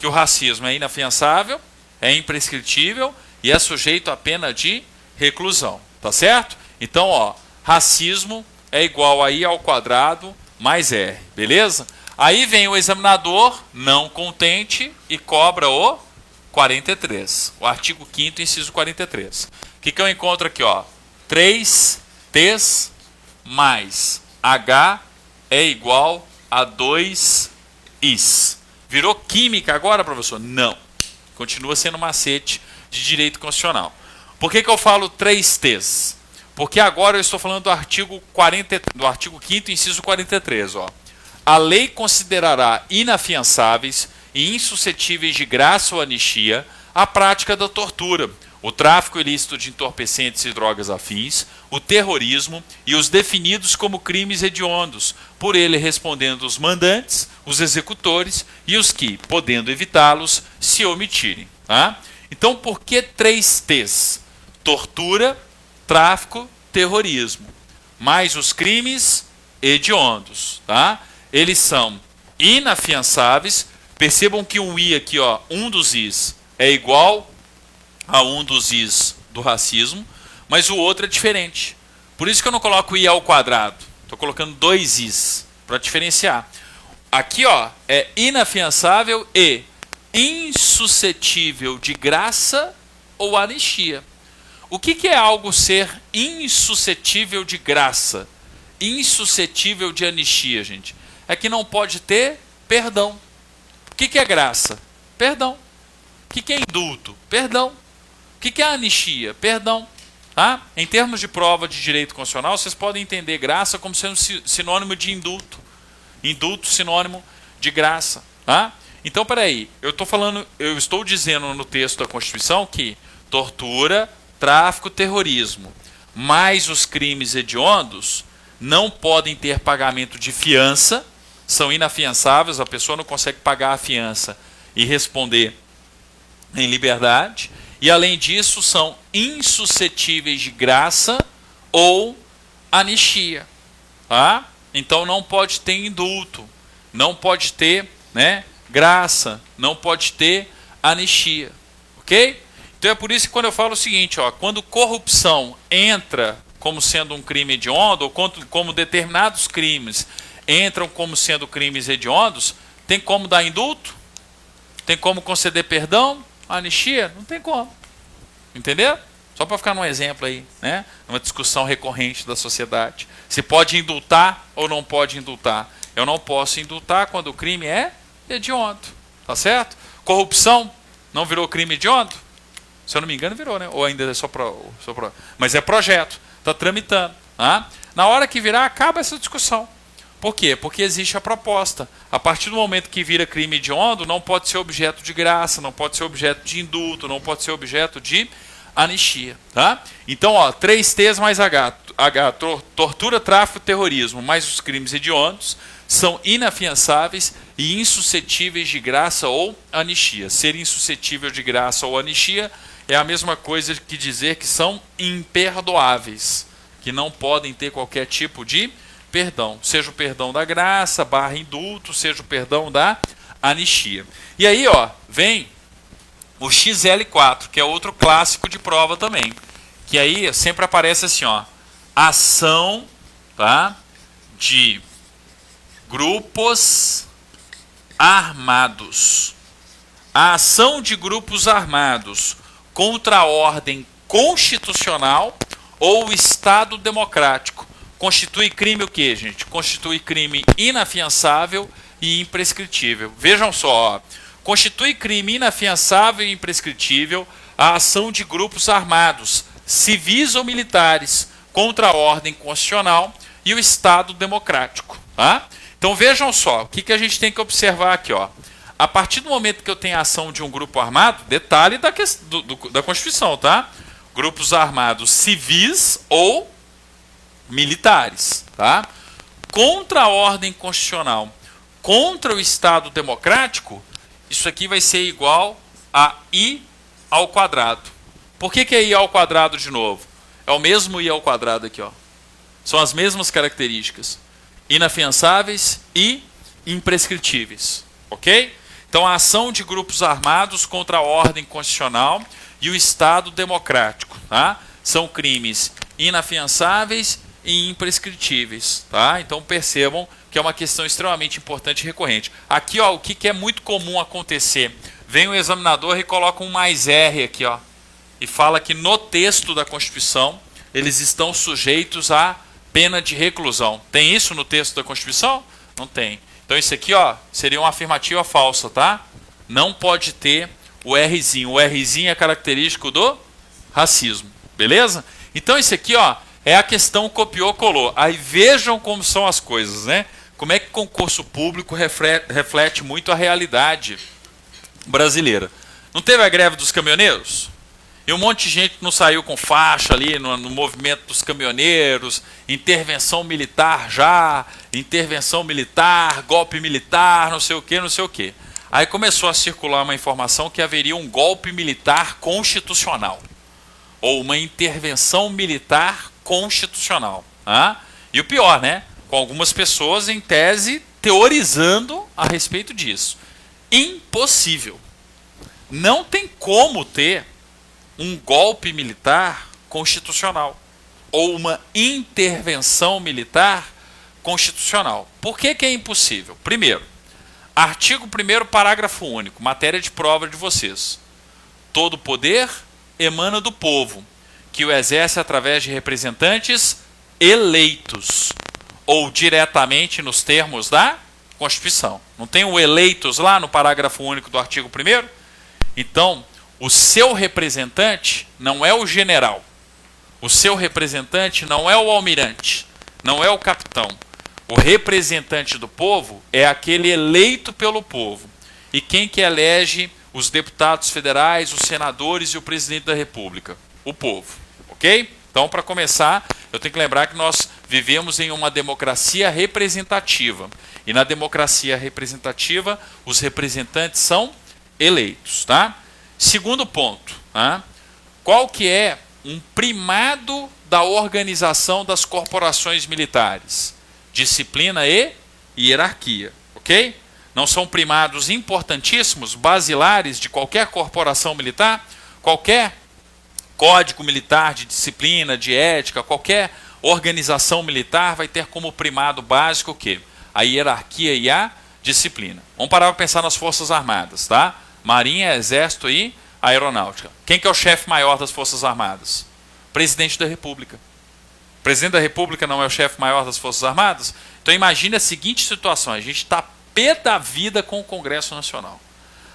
Que o racismo é inafiançável, é imprescritível e é sujeito à pena de reclusão. Tá certo? Então, ó, racismo é igual a I ao quadrado mais R. Beleza? Aí vem o examinador, não contente, e cobra o 43. O artigo 5º, inciso 43. O que eu encontro aqui? Ó? 3T mais H é igual a 2Is. Virou química agora, professor? Não. Continua sendo macete de direito constitucional. Por que eu falo 3Ts? Porque agora eu estou falando do artigo 5º, inciso 43. Ó. A lei considerará inafiançáveis e insuscetíveis de graça ou anistia a prática da tortura, o tráfico ilícito de entorpecentes e drogas afins, o terrorismo e os definidos como crimes hediondos, por ele respondendo os mandantes, os executores e os que, podendo evitá-los, se omitirem. Tá? Então, por que 3Ts? Tortura, tráfico, terrorismo, mais os crimes hediondos. Tá? Eles são inafiançáveis. Percebam que um I aqui, ó, um dos Is é igual a um dos Is do racismo, mas o outro é diferente. Por isso que eu não coloco I ao quadrado. Estou colocando 2 Is para diferenciar. Aqui, ó, é inafiançável e insuscetível de graça ou anistia. O que é algo ser insuscetível de graça? Insuscetível de anistia, gente? É que não pode ter perdão. O que é graça? Perdão. O que é indulto? Perdão. O que é anistia? Perdão. Tá? Em termos de prova de direito constitucional, vocês podem entender graça como sendo sinônimo de indulto. Indulto, sinônimo de graça. Tá? Então, peraí, eu estou dizendo no texto da Constituição que tortura, tráfico, terrorismo, mais os crimes hediondos não podem ter pagamento de fiança, são inafiançáveis, a pessoa não consegue pagar a fiança e responder em liberdade, e além disso são insuscetíveis de graça ou anistia. Tá? Então não pode ter indulto, não pode ter, né, graça, não pode ter anistia. Ok? Então é por isso que quando eu falo o seguinte, ó, quando corrupção entra como sendo um crime hediondo, ou como determinados crimes entram como sendo crimes hediondos, tem como dar indulto? Tem como conceder perdão? Anistia? Não tem como. Entendeu? Só para ficar num exemplo aí, né? Uma discussão recorrente da sociedade. Se pode indultar ou não pode indultar. Eu não posso indultar quando o crime é hediondo. Tá certo? Corrupção não virou crime hediondo? Se eu não me engano, virou, né? Ou ainda é só pro... Mas é projeto. Está tramitando. Tá? Na hora que virar, acaba essa discussão. Por quê? Porque existe a proposta. A partir do momento que vira crime hediondo, não pode ser objeto de graça, não pode ser objeto de indulto, não pode ser objeto de anistia. Tá? Então, ó, 3Ts mais H, tortura, tráfico, terrorismo, mais os crimes hediondos, são inafiançáveis e insuscetíveis de graça ou anistia. Ser insuscetível de graça ou anistia é a mesma coisa que dizer que são imperdoáveis, que não podem ter qualquer tipo de perdão, seja o perdão da graça, / indulto, seja o perdão da anistia. E aí, ó, vem o XL4, que é outro clássico de prova também, que aí sempre aparece assim, ó, ação, tá, de grupos armados. A ação de grupos armados contra a ordem constitucional ou o Estado democrático constitui crime o quê, gente? Constitui crime inafiançável e imprescritível. Vejam só, ó. Constitui crime inafiançável e imprescritível a ação de grupos armados, civis ou militares, contra a ordem constitucional e o Estado democrático. Tá? Então vejam só, o que a gente tem que observar aqui, ó. a partir do momento que eu tenho a ação de um grupo armado, detalhe da Constituição, tá? Grupos armados civis ou militares, tá? Contra a ordem constitucional, contra o Estado democrático, isso aqui vai ser igual a I ao quadrado. Por que é I ao quadrado de novo? É o mesmo I ao quadrado aqui, ó. São as mesmas características. Inafiançáveis e imprescritíveis. Ok? Então, a ação de grupos armados contra a ordem constitucional e o Estado democrático, tá? São crimes inafiançáveis e imprescritíveis, tá? Então, percebam que é uma questão extremamente importante e recorrente. Aqui, ó, o que é muito comum acontecer? Vem o examinador e coloca um mais R aqui, ó, e fala que no texto da Constituição eles estão sujeitos à pena de reclusão. Tem isso no texto da Constituição? Não tem. Então isso aqui, ó, seria uma afirmativa falsa, tá? Não pode ter o Rzinho. O Rzinho é característico do racismo, beleza? Então isso aqui, ó, é a questão copiou, colou. Aí vejam como são as coisas, né? Como é que concurso público reflete muito a realidade brasileira. Não teve a greve dos caminhoneiros? E um monte de gente não saiu com faixa ali no movimento dos caminhoneiros, intervenção militar já, intervenção militar, golpe militar, não sei o que, não sei o que. Aí começou a circular uma informação que haveria um golpe militar constitucional, ou uma intervenção militar constitucional. Tá? E o pior, né? Com algumas pessoas, em tese, teorizando a respeito disso. Impossível. Não tem como ter um golpe militar constitucional ou uma intervenção militar constitucional. Por que é impossível? Primeiro, artigo 1º, parágrafo único, matéria de prova de vocês. Todo poder emana do povo, que o exerce através de representantes eleitos ou diretamente nos termos da Constituição. Não tem o eleitos lá no parágrafo único do artigo 1º? Então, o seu representante não é o general. O seu representante não é o almirante. Não é o capitão. O representante do povo é aquele eleito pelo povo. E quem que elege os deputados federais, os senadores e o presidente da República? O povo. Ok? Então, para começar, eu tenho que lembrar que nós vivemos em uma democracia representativa. E na democracia representativa, os representantes são eleitos, tá? Segundo ponto, tá? Qual que é um primado da organização das corporações militares? Disciplina e hierarquia, ok? Não são primados importantíssimos, basilares de qualquer corporação militar? Qualquer código militar de disciplina, de ética, qualquer organização militar vai ter como primado básico o quê? A hierarquia e a disciplina. Vamos parar para pensar nas Forças Armadas, tá? Marinha, Exército e Aeronáutica. Quem que é o chefe maior das Forças Armadas? Presidente da República. O presidente da República não é o chefe maior das Forças Armadas? Então imagine a seguinte situação, a gente está pé da vida com o Congresso Nacional.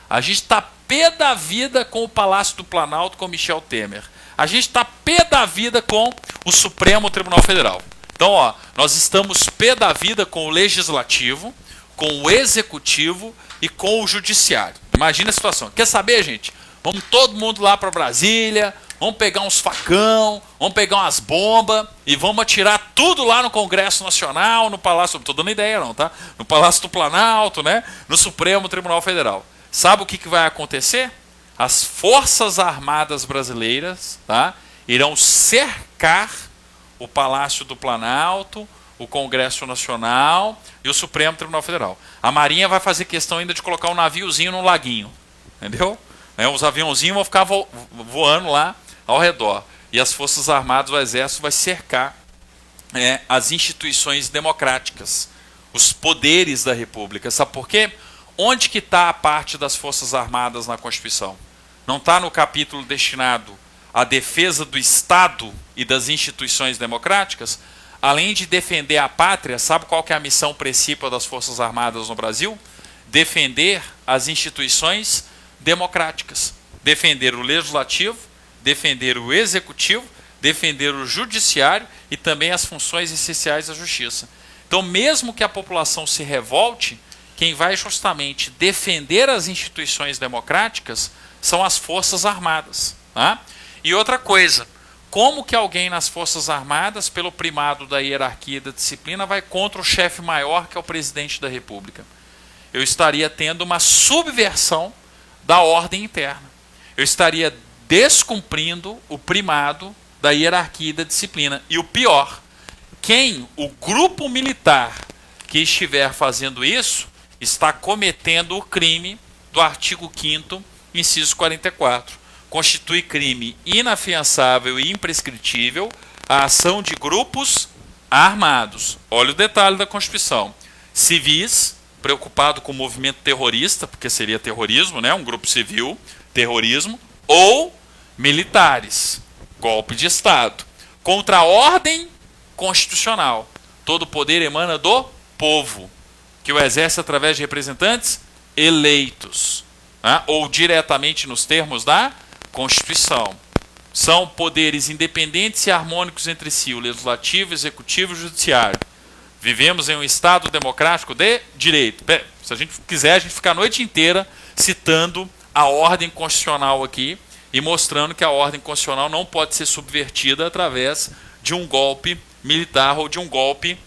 A gente está pé da vida com o Palácio do Planalto, com Michel Temer. A gente está pé da vida com o Supremo Tribunal Federal. Então, ó, nós estamos pé da vida com o Legislativo, com o Executivo e com o Judiciário. Imagina a situação. Quer saber, gente? Vamos todo mundo lá para Brasília, vamos pegar uns facão, vamos pegar umas bombas e vamos atirar tudo lá no Congresso Nacional, no Palácio... Não estou dando ideia não, tá? No Palácio do Planalto, né? No Supremo Tribunal Federal. Sabe o que vai acontecer? As Forças Armadas brasileiras, tá, irão cercar o Palácio do Planalto, o Congresso Nacional e o Supremo Tribunal Federal. A Marinha vai fazer questão ainda de colocar um naviozinho num laguinho, entendeu? Os aviãozinhos vão ficar voando lá ao redor. E as Forças Armadas, o Exército, vai cercar as instituições democráticas, os poderes da República. Sabe por quê? Onde que está a parte das Forças Armadas na Constituição? Não está no capítulo destinado à defesa do Estado e das instituições democráticas? Além de defender a pátria, sabe qual que é a missão principal das Forças Armadas no Brasil? Defender as instituições democráticas. Defender o Legislativo, defender o Executivo, defender o Judiciário e também as funções essenciais da Justiça. Então, mesmo que a população se revolte, quem vai justamente defender as instituições democráticas são as Forças Armadas. Tá? E outra coisa, como que alguém nas Forças Armadas, pelo primado da hierarquia e da disciplina, vai contra o chefe maior, que é o presidente da República? Eu estaria tendo uma subversão da ordem interna. Eu estaria descumprindo o primado da hierarquia e da disciplina. E o pior, o grupo militar que estiver fazendo isso, está cometendo o crime do artigo 5º, inciso 44. Constitui crime inafiançável e imprescritível a ação de grupos armados. Olha o detalhe da Constituição. Civis, preocupado com o movimento terrorista, porque seria terrorismo, né? Um grupo civil, terrorismo, ou militares, golpe de Estado, contra a ordem constitucional. Todo poder emana do povo, que o exerce através de representantes eleitos, né? Ou diretamente nos termos da Constituição. São poderes independentes e harmônicos entre si, o legislativo, o executivo e o judiciário. Vivemos em um Estado democrático de direito. Se a gente quiser, a gente fica a noite inteira citando a ordem constitucional aqui e mostrando que a ordem constitucional não pode ser subvertida através de um golpe militar ou de um golpe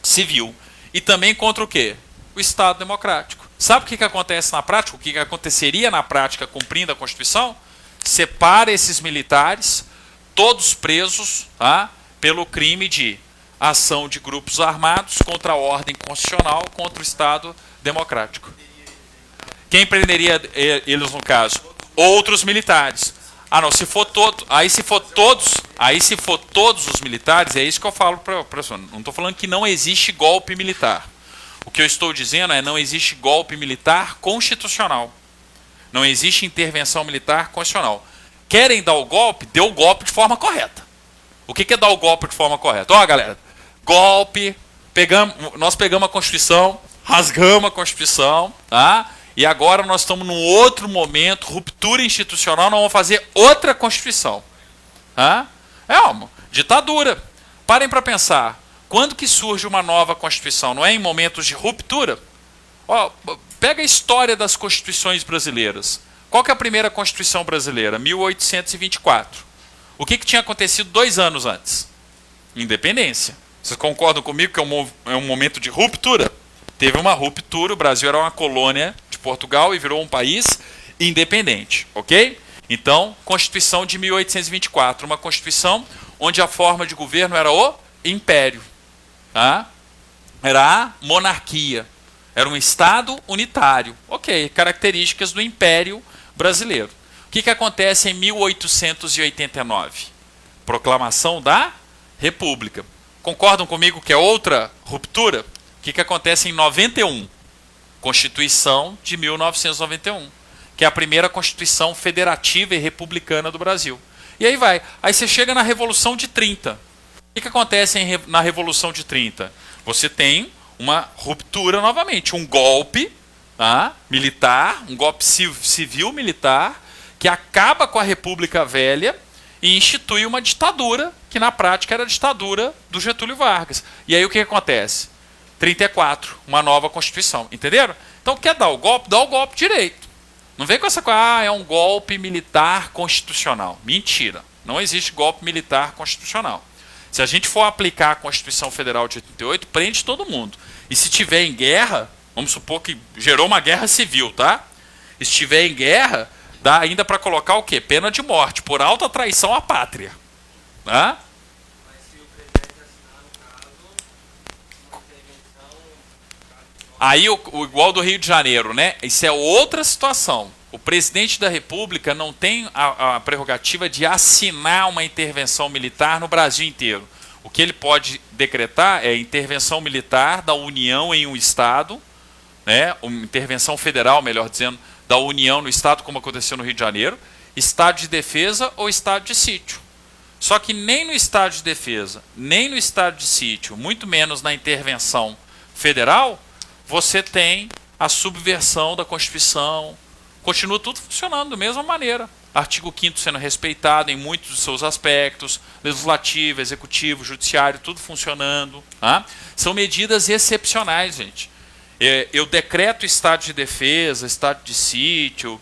civil. E também contra o quê? O Estado democrático. Sabe o que acontece na prática? O que aconteceria na prática cumprindo a Constituição? Separa esses militares, todos presos, tá? Pelo crime de ação de grupos armados contra a ordem constitucional, contra o Estado democrático. Quem prenderia eles no caso? Outros militares. Ah, não, se for todos os militares, é isso que eu falo para a senhora. Não estou falando que não existe golpe militar. O que eu estou dizendo é não existe golpe militar constitucional. Não existe intervenção militar constitucional. Querem dar o golpe? Dê o golpe de forma correta. O que é dar o golpe de forma correta? Ó, galera, golpe, nós pegamos a Constituição, rasgamos a Constituição, tá? E agora nós estamos num outro momento, ruptura institucional, nós vamos fazer outra Constituição. Tá? É uma ditadura. Parem para pensar, quando que surge uma nova Constituição? Não é em momentos de ruptura? Ó, pega a história das Constituições brasileiras. Qual que é a primeira Constituição brasileira? 1824. O que tinha acontecido 2 anos antes? Independência. Vocês concordam comigo que é um momento de ruptura? Teve uma ruptura, o Brasil era uma colônia de Portugal e virou um país independente, ok? Então, Constituição de 1824, uma Constituição onde a forma de governo era o império, tá? Era a monarquia, era um Estado unitário, ok, características do Império Brasileiro. O que acontece em 1889? Proclamação da República. Concordam comigo que é outra ruptura? O que acontece em 91? Constituição de 1991, que é a primeira Constituição federativa e republicana do Brasil. E aí vai. Aí você chega na Revolução de 30. O que acontece na Revolução de 30? Você tem uma ruptura novamente, um golpe, tá, militar, um golpe civil-militar, que acaba com a República Velha e institui uma ditadura, que na prática era a ditadura do Getúlio Vargas. E aí o que acontece? 34, uma nova Constituição, entenderam? Então quer dar o golpe? Dá o golpe direito. Não vem com essa coisa, é um golpe militar constitucional. Mentira, não existe golpe militar constitucional. Se a gente for aplicar a Constituição Federal de 88, prende todo mundo. E se tiver em guerra, vamos supor que gerou uma guerra civil, tá? Se estiver em guerra, dá ainda para colocar o quê? Pena de morte, por alta traição à pátria. Tá? Aí, igual do Rio de Janeiro, né? Isso é outra situação. O presidente da República não tem a prerrogativa de assinar uma intervenção militar no Brasil inteiro. O que ele pode decretar é intervenção militar da União em um Estado, né? Uma intervenção federal, melhor dizendo, da União no Estado, como aconteceu no Rio de Janeiro, estado de defesa ou estado de sítio. Só que nem no estado de defesa, nem no estado de sítio, muito menos na intervenção federal, você tem a subversão da Constituição. Continua tudo funcionando da mesma maneira. Artigo 5º sendo respeitado em muitos dos seus aspectos, legislativo, executivo, judiciário, tudo funcionando. Tá? São medidas excepcionais, gente. Eu decreto estado de defesa, estado de sítio,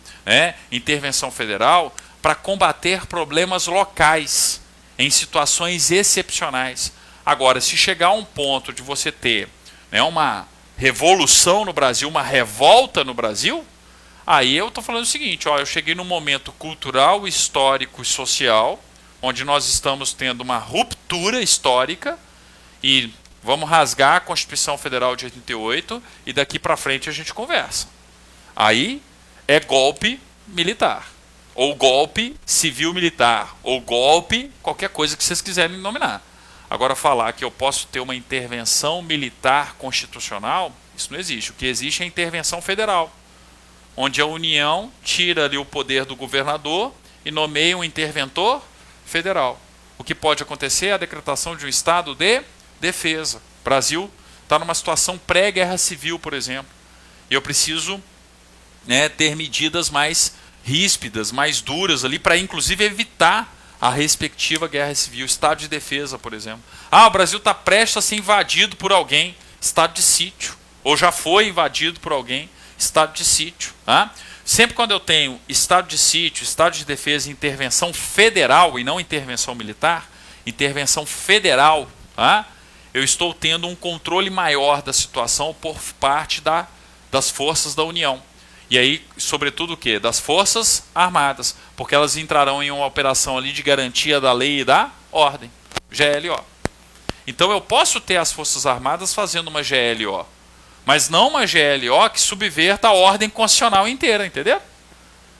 intervenção federal, para combater problemas locais, em situações excepcionais. Agora, se chegar a um ponto de você ter uma revolução no Brasil, uma revolta no Brasil, aí eu estou falando o seguinte, eu cheguei num momento cultural, histórico e social, onde nós estamos tendo uma ruptura histórica e vamos rasgar a Constituição Federal de 88 e daqui para frente a gente conversa. Aí é golpe militar, ou golpe civil-militar, ou golpe, qualquer coisa que vocês quiserem nominar. Agora, falar que eu posso ter uma intervenção militar constitucional, isso não existe. O que existe é a intervenção federal, onde a União tira ali o poder do governador e nomeia um interventor federal. O que pode acontecer é a decretação de um estado de defesa. O Brasil está numa situação pré-guerra civil, por exemplo. E eu preciso ter medidas mais ríspidas, mais duras ali, para inclusive evitar a respectiva guerra civil. Estado de defesa, por exemplo. O Brasil está prestes a ser invadido por alguém. Estado de sítio. Ou já foi invadido por alguém. Estado de sítio. Tá? Sempre quando eu tenho estado de sítio, estado de defesa e intervenção federal, e não intervenção militar, intervenção federal, tá? Eu estou tendo um controle maior da situação por parte das forças da União. E aí, sobretudo o quê? Das Forças Armadas, porque elas entrarão em uma operação ali de garantia da lei e da ordem, GLO. Então eu posso ter as Forças Armadas fazendo uma GLO, mas não uma GLO que subverta a ordem constitucional inteira, entendeu?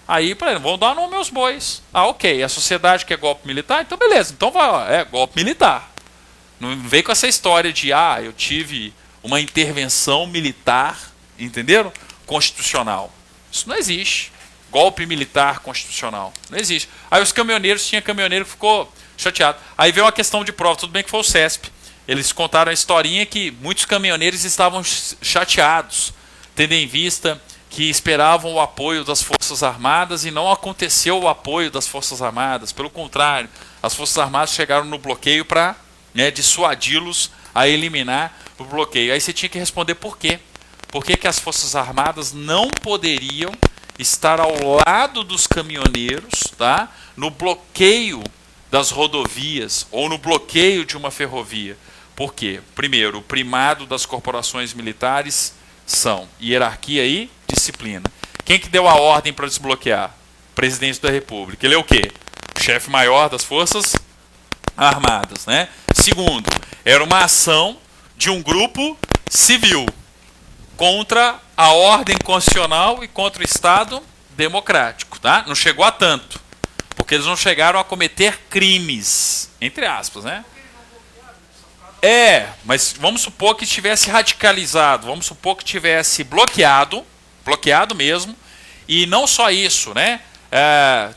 Aí, por exemplo, vão dar nome aos bois. Ok, a sociedade quer golpe militar, então beleza, então vai, golpe militar. Não vem com essa história de, eu tive uma intervenção militar, entenderam? Constitucional. Isso não existe. Golpe militar constitucional. Não existe. Aí os caminhoneiros, tinha caminhoneiro que ficou chateado. Aí veio uma questão de prova, tudo bem que foi o CESP. Eles contaram a historinha que muitos caminhoneiros estavam chateados, tendo em vista que esperavam o apoio das Forças Armadas e não aconteceu o apoio das Forças Armadas. Pelo contrário, as Forças Armadas chegaram no bloqueio para dissuadi-los a eliminar o bloqueio. Aí você tinha que responder por quê. Por que as Forças Armadas não poderiam estar ao lado dos caminhoneiros, tá? No bloqueio das rodovias ou no bloqueio de uma ferrovia? Por quê? Primeiro, o primado das corporações militares são hierarquia e disciplina. Quem que deu a ordem para desbloquear? Presidente da República. Ele é o quê? Chefe maior das Forças Armadas, né? Segundo, era uma ação de um grupo civil contra a ordem constitucional e contra o Estado democrático, tá? Não chegou a tanto, porque eles não chegaram a cometer crimes, entre aspas, né? Mas vamos supor que tivesse radicalizado, vamos supor que tivesse bloqueado mesmo, e não só isso, né?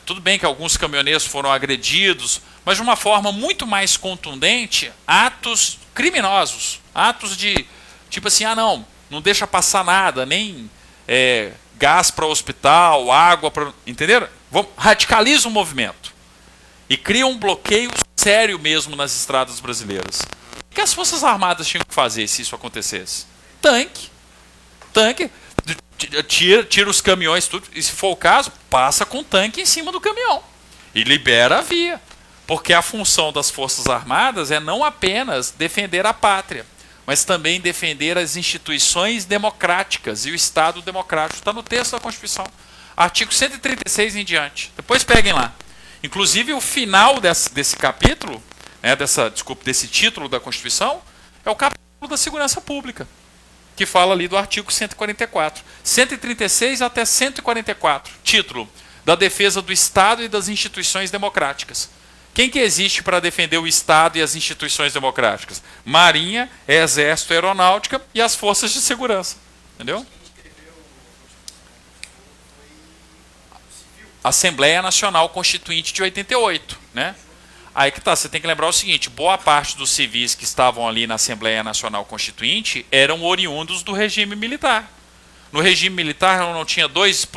Tudo bem que alguns caminhoneiros foram agredidos, mas de uma forma muito mais contundente, atos criminosos, atos de, tipo assim, não deixa passar nada, nem gás para o hospital, água para... Entenderam? Radicaliza o movimento e cria um bloqueio sério mesmo nas estradas brasileiras. O que as Forças Armadas tinham que fazer se isso acontecesse? Tanque, tira os caminhões, tudo, e se for o caso, passa com tanque em cima do caminhão e libera a via. Porque a função das Forças Armadas é não apenas defender a pátria, mas também defender as instituições democráticas e o Estado democrático. Está no texto da Constituição. Artigo 136 em diante. Depois peguem lá. Inclusive, o final desse capítulo, desse título da Constituição, é o capítulo da segurança pública, que fala ali do artigo 144. 136 até 144. Título: da defesa do Estado e das instituições democráticas. Quem que existe para defender o Estado e as instituições democráticas? Marinha, Exército, Aeronáutica e as forças de segurança. Entendeu? Assembleia Nacional Constituinte de 88. Né? Aí que tá, você tem que lembrar o seguinte, boa parte dos civis que estavam ali na Assembleia Nacional Constituinte eram oriundos do regime militar. No regime militar não tinha dois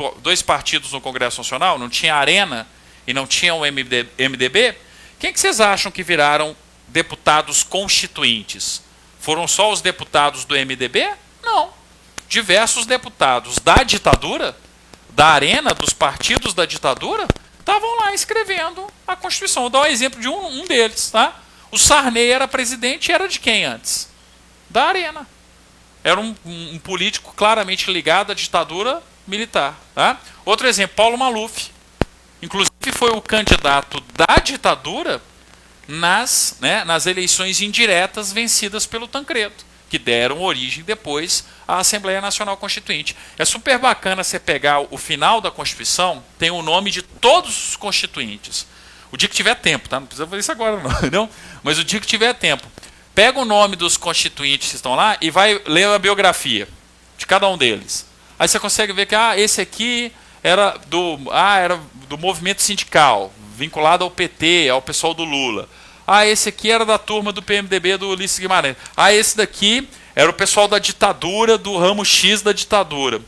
partidos no Congresso Nacional, não tinha a Arena e não tinha o MDB? Quem que vocês acham que viraram deputados constituintes? Foram só os deputados do MDB? Não. diversos deputados da ditadura, da arena, dos partidos da ditadura, estavam lá escrevendo a Constituição. Vou dar um exemplo de um deles. Tá? O Sarney era presidente e era de quem antes? Da arena. Era um político claramente ligado à ditadura militar. Tá? Outro exemplo, Paulo Maluf. Inclusive foi o candidato da ditadura nas eleições indiretas vencidas pelo Tancredo, que deram origem depois à Assembleia Nacional Constituinte. É super bacana você pegar o final da Constituição, tem o nome de todos os constituintes. O dia que tiver tempo, tá? Não precisa fazer isso agora não, mas o dia que tiver tempo. Pega o nome dos constituintes que estão lá e vai ler a biografia de cada um deles. Aí você consegue ver que esse aqui era do movimento sindical, vinculado ao PT, ao pessoal do Lula. Esse aqui era da turma do PMDB do Ulisses Guimarães. Esse daqui era o pessoal da ditadura, do ramo X da ditadura.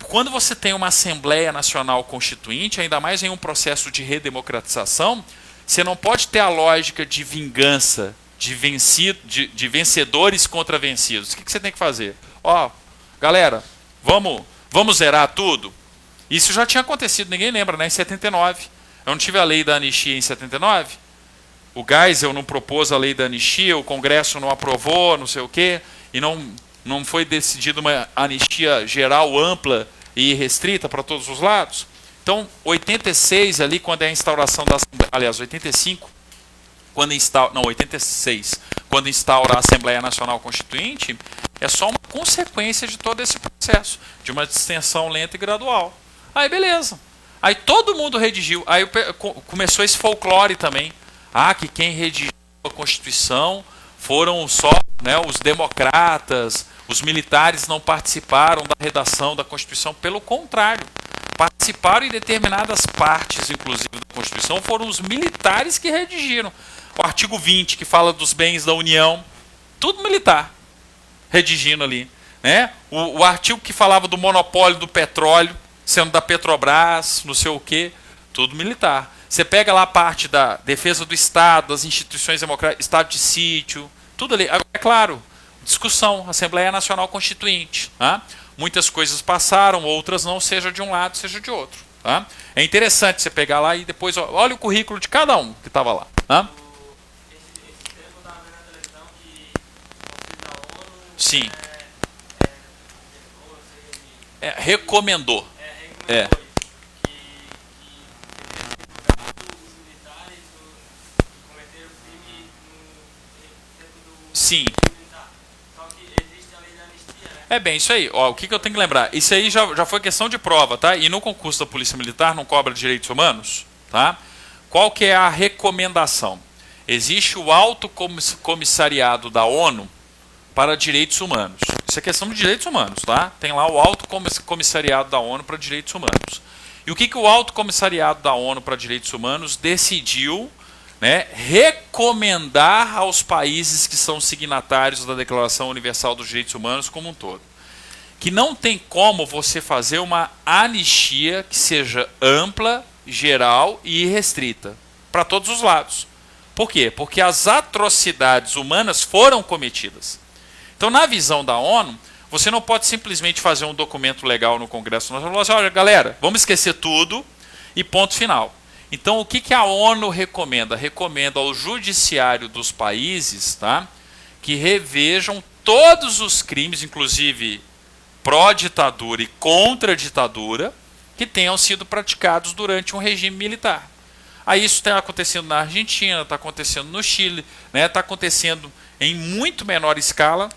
Quando você tem uma Assembleia Nacional Constituinte, ainda mais em um processo de redemocratização, você não pode ter a lógica de vingança, de vencedores contra vencidos. O que você tem que fazer? Galera, vamos zerar tudo? Isso já tinha acontecido, ninguém lembra, né? Em 79. Eu não tive a lei da anistia em 79? O Geisel não propôs a lei da anistia, o Congresso não aprovou, não sei o quê, e não foi decidida uma anistia geral, ampla e restrita para todos os lados. Então, 86 ali, quando é a instauração da Assembleia, aliás, 85, 86, quando instaura a Assembleia Nacional Constituinte, é só uma consequência de todo esse processo, de uma distensão lenta e gradual. Aí, beleza. Aí todo mundo redigiu. Aí começou esse folclore também. Que quem redigiu a Constituição foram só os democratas, os militares não participaram da redação da Constituição. Pelo contrário, participaram em determinadas partes, inclusive, da Constituição, foram os militares que redigiram. O artigo 20, que fala dos bens da União, tudo militar, redigindo ali. Né? O artigo que falava do monopólio do petróleo, sendo da Petrobras, não sei o quê, tudo militar. Você pega lá a parte da defesa do Estado, das instituições democráticas, Estado de sítio, tudo ali. Agora, é claro, discussão, Assembleia Nacional Constituinte. Tá? Muitas coisas passaram, outras não, seja de um lado, seja de outro. Tá? É interessante você pegar lá e depois olha o currículo de cada um que estava lá. Tá?
Esse tempo eu estava vendo na televisão que o da ONU
Sim. Recomendou. É.
Que os militares cometeram crime no tempo do
Sim.
militar. Só que existe a lei da anistia, né?
É bem, isso aí. O que eu tenho que lembrar? Isso aí já foi questão de prova, tá? E no concurso da Polícia Militar não cobra direitos humanos, tá? Qual que é a recomendação? Existe o Alto Comissariado da ONU para Direitos Humanos. Isso é questão de direitos humanos, tá? Tem lá o Alto Comissariado da ONU para Direitos Humanos. E o que o Alto Comissariado da ONU para Direitos Humanos decidiu, né, recomendar aos países que são signatários da Declaração Universal dos Direitos Humanos como um todo? Que não tem como você fazer uma anistia que seja ampla, geral e irrestrita para todos os lados. Por quê? Porque as atrocidades humanas foram cometidas. Então, na visão da ONU, você não pode simplesmente fazer um documento legal no Congresso Nacional e falar assim, olha, galera, vamos esquecer tudo e ponto final. Então, o que a ONU recomenda? Recomenda ao judiciário dos países, tá, que revejam todos os crimes, inclusive pró-ditadura e contra-ditadura, que tenham sido praticados durante um regime militar. Aí isso está acontecendo na Argentina, está acontecendo no Chile, né, está acontecendo em muito menor escala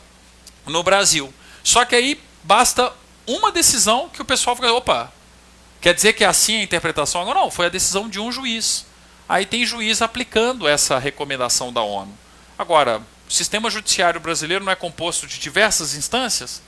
no Brasil. Só que aí basta uma decisão que o pessoal fica, opa, quer dizer que é assim a interpretação? Agora não, foi a decisão de um juiz. Aí tem juiz aplicando essa recomendação da ONU. Agora, o sistema judiciário brasileiro não é composto de diversas instâncias?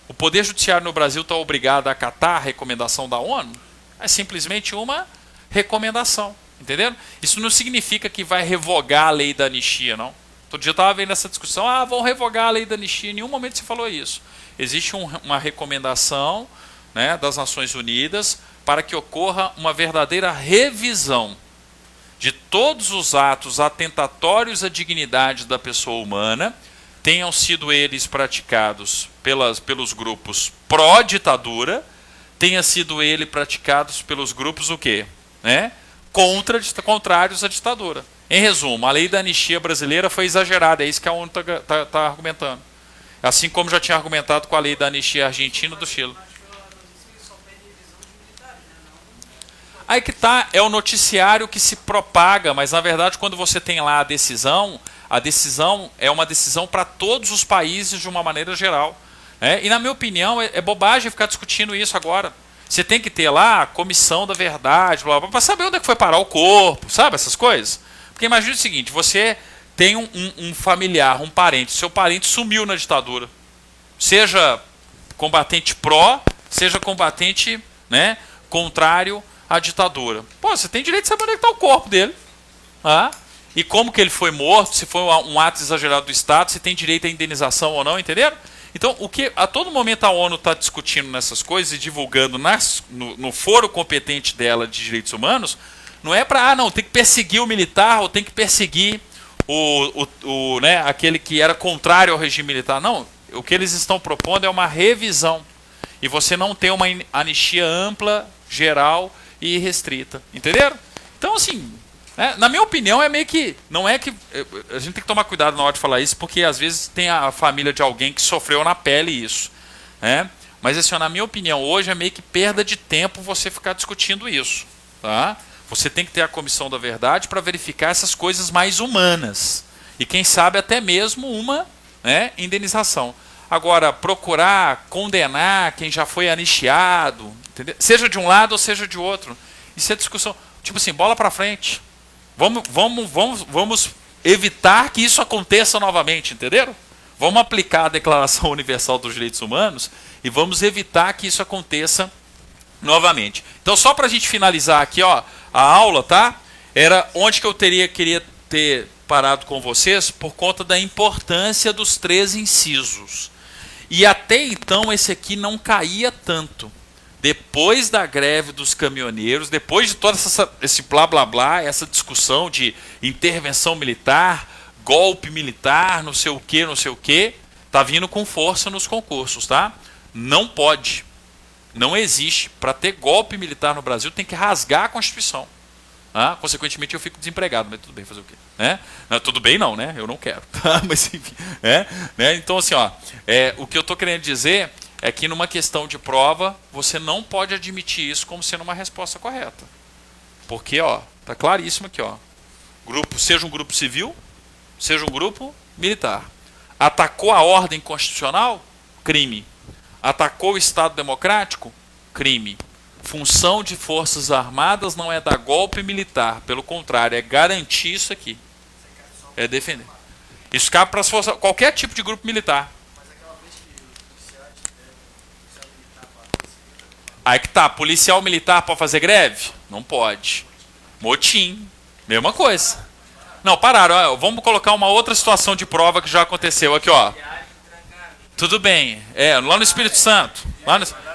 O Poder Judiciário no Brasil está obrigado a acatar a recomendação da ONU? É simplesmente uma recomendação, entenderam? Isso não significa que vai revogar a lei da anistia, não. Todo dia eu estava vendo essa discussão, vão revogar a lei da anistia, em nenhum momento se falou isso. Existe uma recomendação, né, das Nações Unidas para que ocorra uma verdadeira revisão de todos os atos atentatórios à dignidade da pessoa humana, tenham sido eles praticados pelos grupos pró-ditadura, tenha sido ele praticados pelos grupos o quê? Né? Contrários à ditadura. Em resumo, a lei da anistia brasileira foi exagerada, é isso que a ONU está argumentando. Assim como já tinha argumentado com a lei da anistia argentina do Chile. Aí que tá, é o noticiário que se propaga, mas na verdade quando você tem lá a decisão é uma decisão para todos os países de uma maneira geral. E na minha opinião é bobagem ficar discutindo isso agora. Você tem que ter lá a comissão da verdade, para saber onde é que foi parar o corpo, sabe essas coisas? Porque imagine o seguinte, você tem um familiar, um parente, seu parente sumiu na ditadura. Seja combatente pró, seja combatente, né, contrário à ditadura. Pô, você tem direito de saber onde é que está o corpo dele. E como que ele foi morto, se foi um ato exagerado do Estado, se tem direito à indenização ou não, entenderam? Então, o que a todo momento a ONU está discutindo nessas coisas e divulgando no foro competente dela de direitos humanos, não é para, não, tem que perseguir o militar ou tem que perseguir né, aquele que era contrário ao regime militar. Não, o que eles estão propondo é uma revisão. E você não tem uma anistia ampla, geral e restrita. Entenderam? Então, assim, na minha opinião, é meio que... Não é que... A gente tem que tomar cuidado na hora de falar isso, porque às vezes tem a família de alguém que sofreu na pele isso. Mas, assim, na minha opinião, hoje é meio que perda de tempo você ficar discutindo isso. Tá? Você tem que ter a comissão da verdade para verificar essas coisas mais humanas. E, quem sabe, até mesmo uma indenização. Agora, procurar condenar quem já foi anistiado, entendeu? Seja de um lado ou seja de outro. Isso é discussão. Tipo assim, bola para frente. Vamos evitar que isso aconteça novamente, entenderam? Vamos aplicar a Declaração Universal dos Direitos Humanos e vamos evitar que isso aconteça novamente. Então, só para a gente finalizar aqui, ó, a aula, tá? Era onde que eu queria ter parado com vocês por conta da importância dos 3 incisos. E até então esse aqui não caía tanto. Depois da greve dos caminhoneiros, depois de todo esse blá blá blá, essa discussão de intervenção militar, golpe militar, não sei o que, tá vindo com força nos concursos, tá? Não pode, não existe. Para ter golpe militar no Brasil tem que rasgar a Constituição. Consequentemente eu fico desempregado, mas tudo bem, fazer o quê? Não, tudo bem não, né? Eu não quero. Mas enfim, então assim, ó, o que eu estou querendo dizer é que numa questão de prova, você não pode admitir isso como sendo uma resposta correta. Porque, ó, tá claríssimo aqui, ó. Seja um grupo civil, seja um grupo militar. Atacou a ordem constitucional? Crime. Atacou o Estado democrático? Crime. Função de forças armadas não é dar golpe militar, pelo contrário, é garantir isso aqui. É defender. Isso cabe para qualquer tipo de grupo militar. Aí que tá, policial militar pode fazer greve? Não pode. Motim, mesma coisa. Não, pararam, ó, vamos colocar uma outra situação de prova que já aconteceu aqui, ó. Tudo bem, lá no Espírito Santo.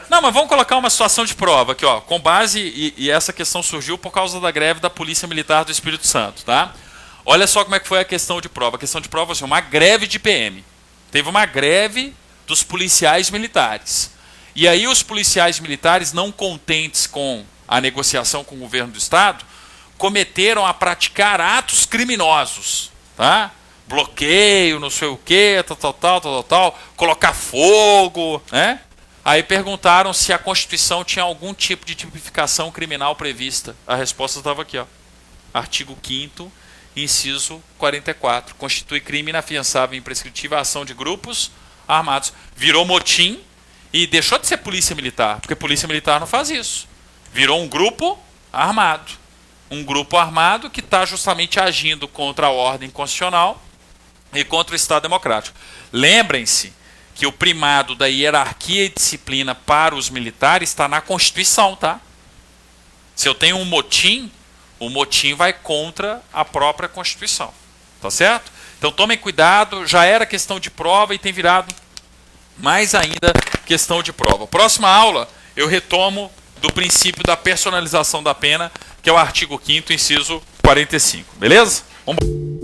Não, mas vamos colocar uma situação de prova aqui, ó, com base, e essa questão surgiu por causa da greve da Polícia Militar do Espírito Santo, tá? Olha só como é que foi a questão de prova. A questão de prova, assim, uma greve de PM. Teve uma greve dos policiais militares. E aí os policiais militares, não contentes com a negociação com o governo do Estado, cometeram a praticar atos criminosos, tá? Bloqueio, não sei o quê, tal, colocar fogo, né? Aí perguntaram se a Constituição tinha algum tipo de tipificação criminal prevista. A resposta estava aqui, ó. Artigo 5º, inciso 44. Constitui crime inafiançável e imprescritível a ação de grupos armados. Virou motim e deixou de ser polícia militar, porque polícia militar não faz isso. Virou um grupo armado. Um grupo armado que está justamente agindo contra a ordem constitucional e contra o Estado democrático. Lembrem-se que o primado da hierarquia e disciplina para os militares está na Constituição, tá? Se eu tenho um motim, o motim vai contra a própria Constituição. Tá certo? Então tomem cuidado, já era questão de prova e tem virado mais ainda questão de prova. Próxima aula eu retomo do princípio da personalização da pena, que é o artigo 5º, inciso 45. Beleza? Vamos...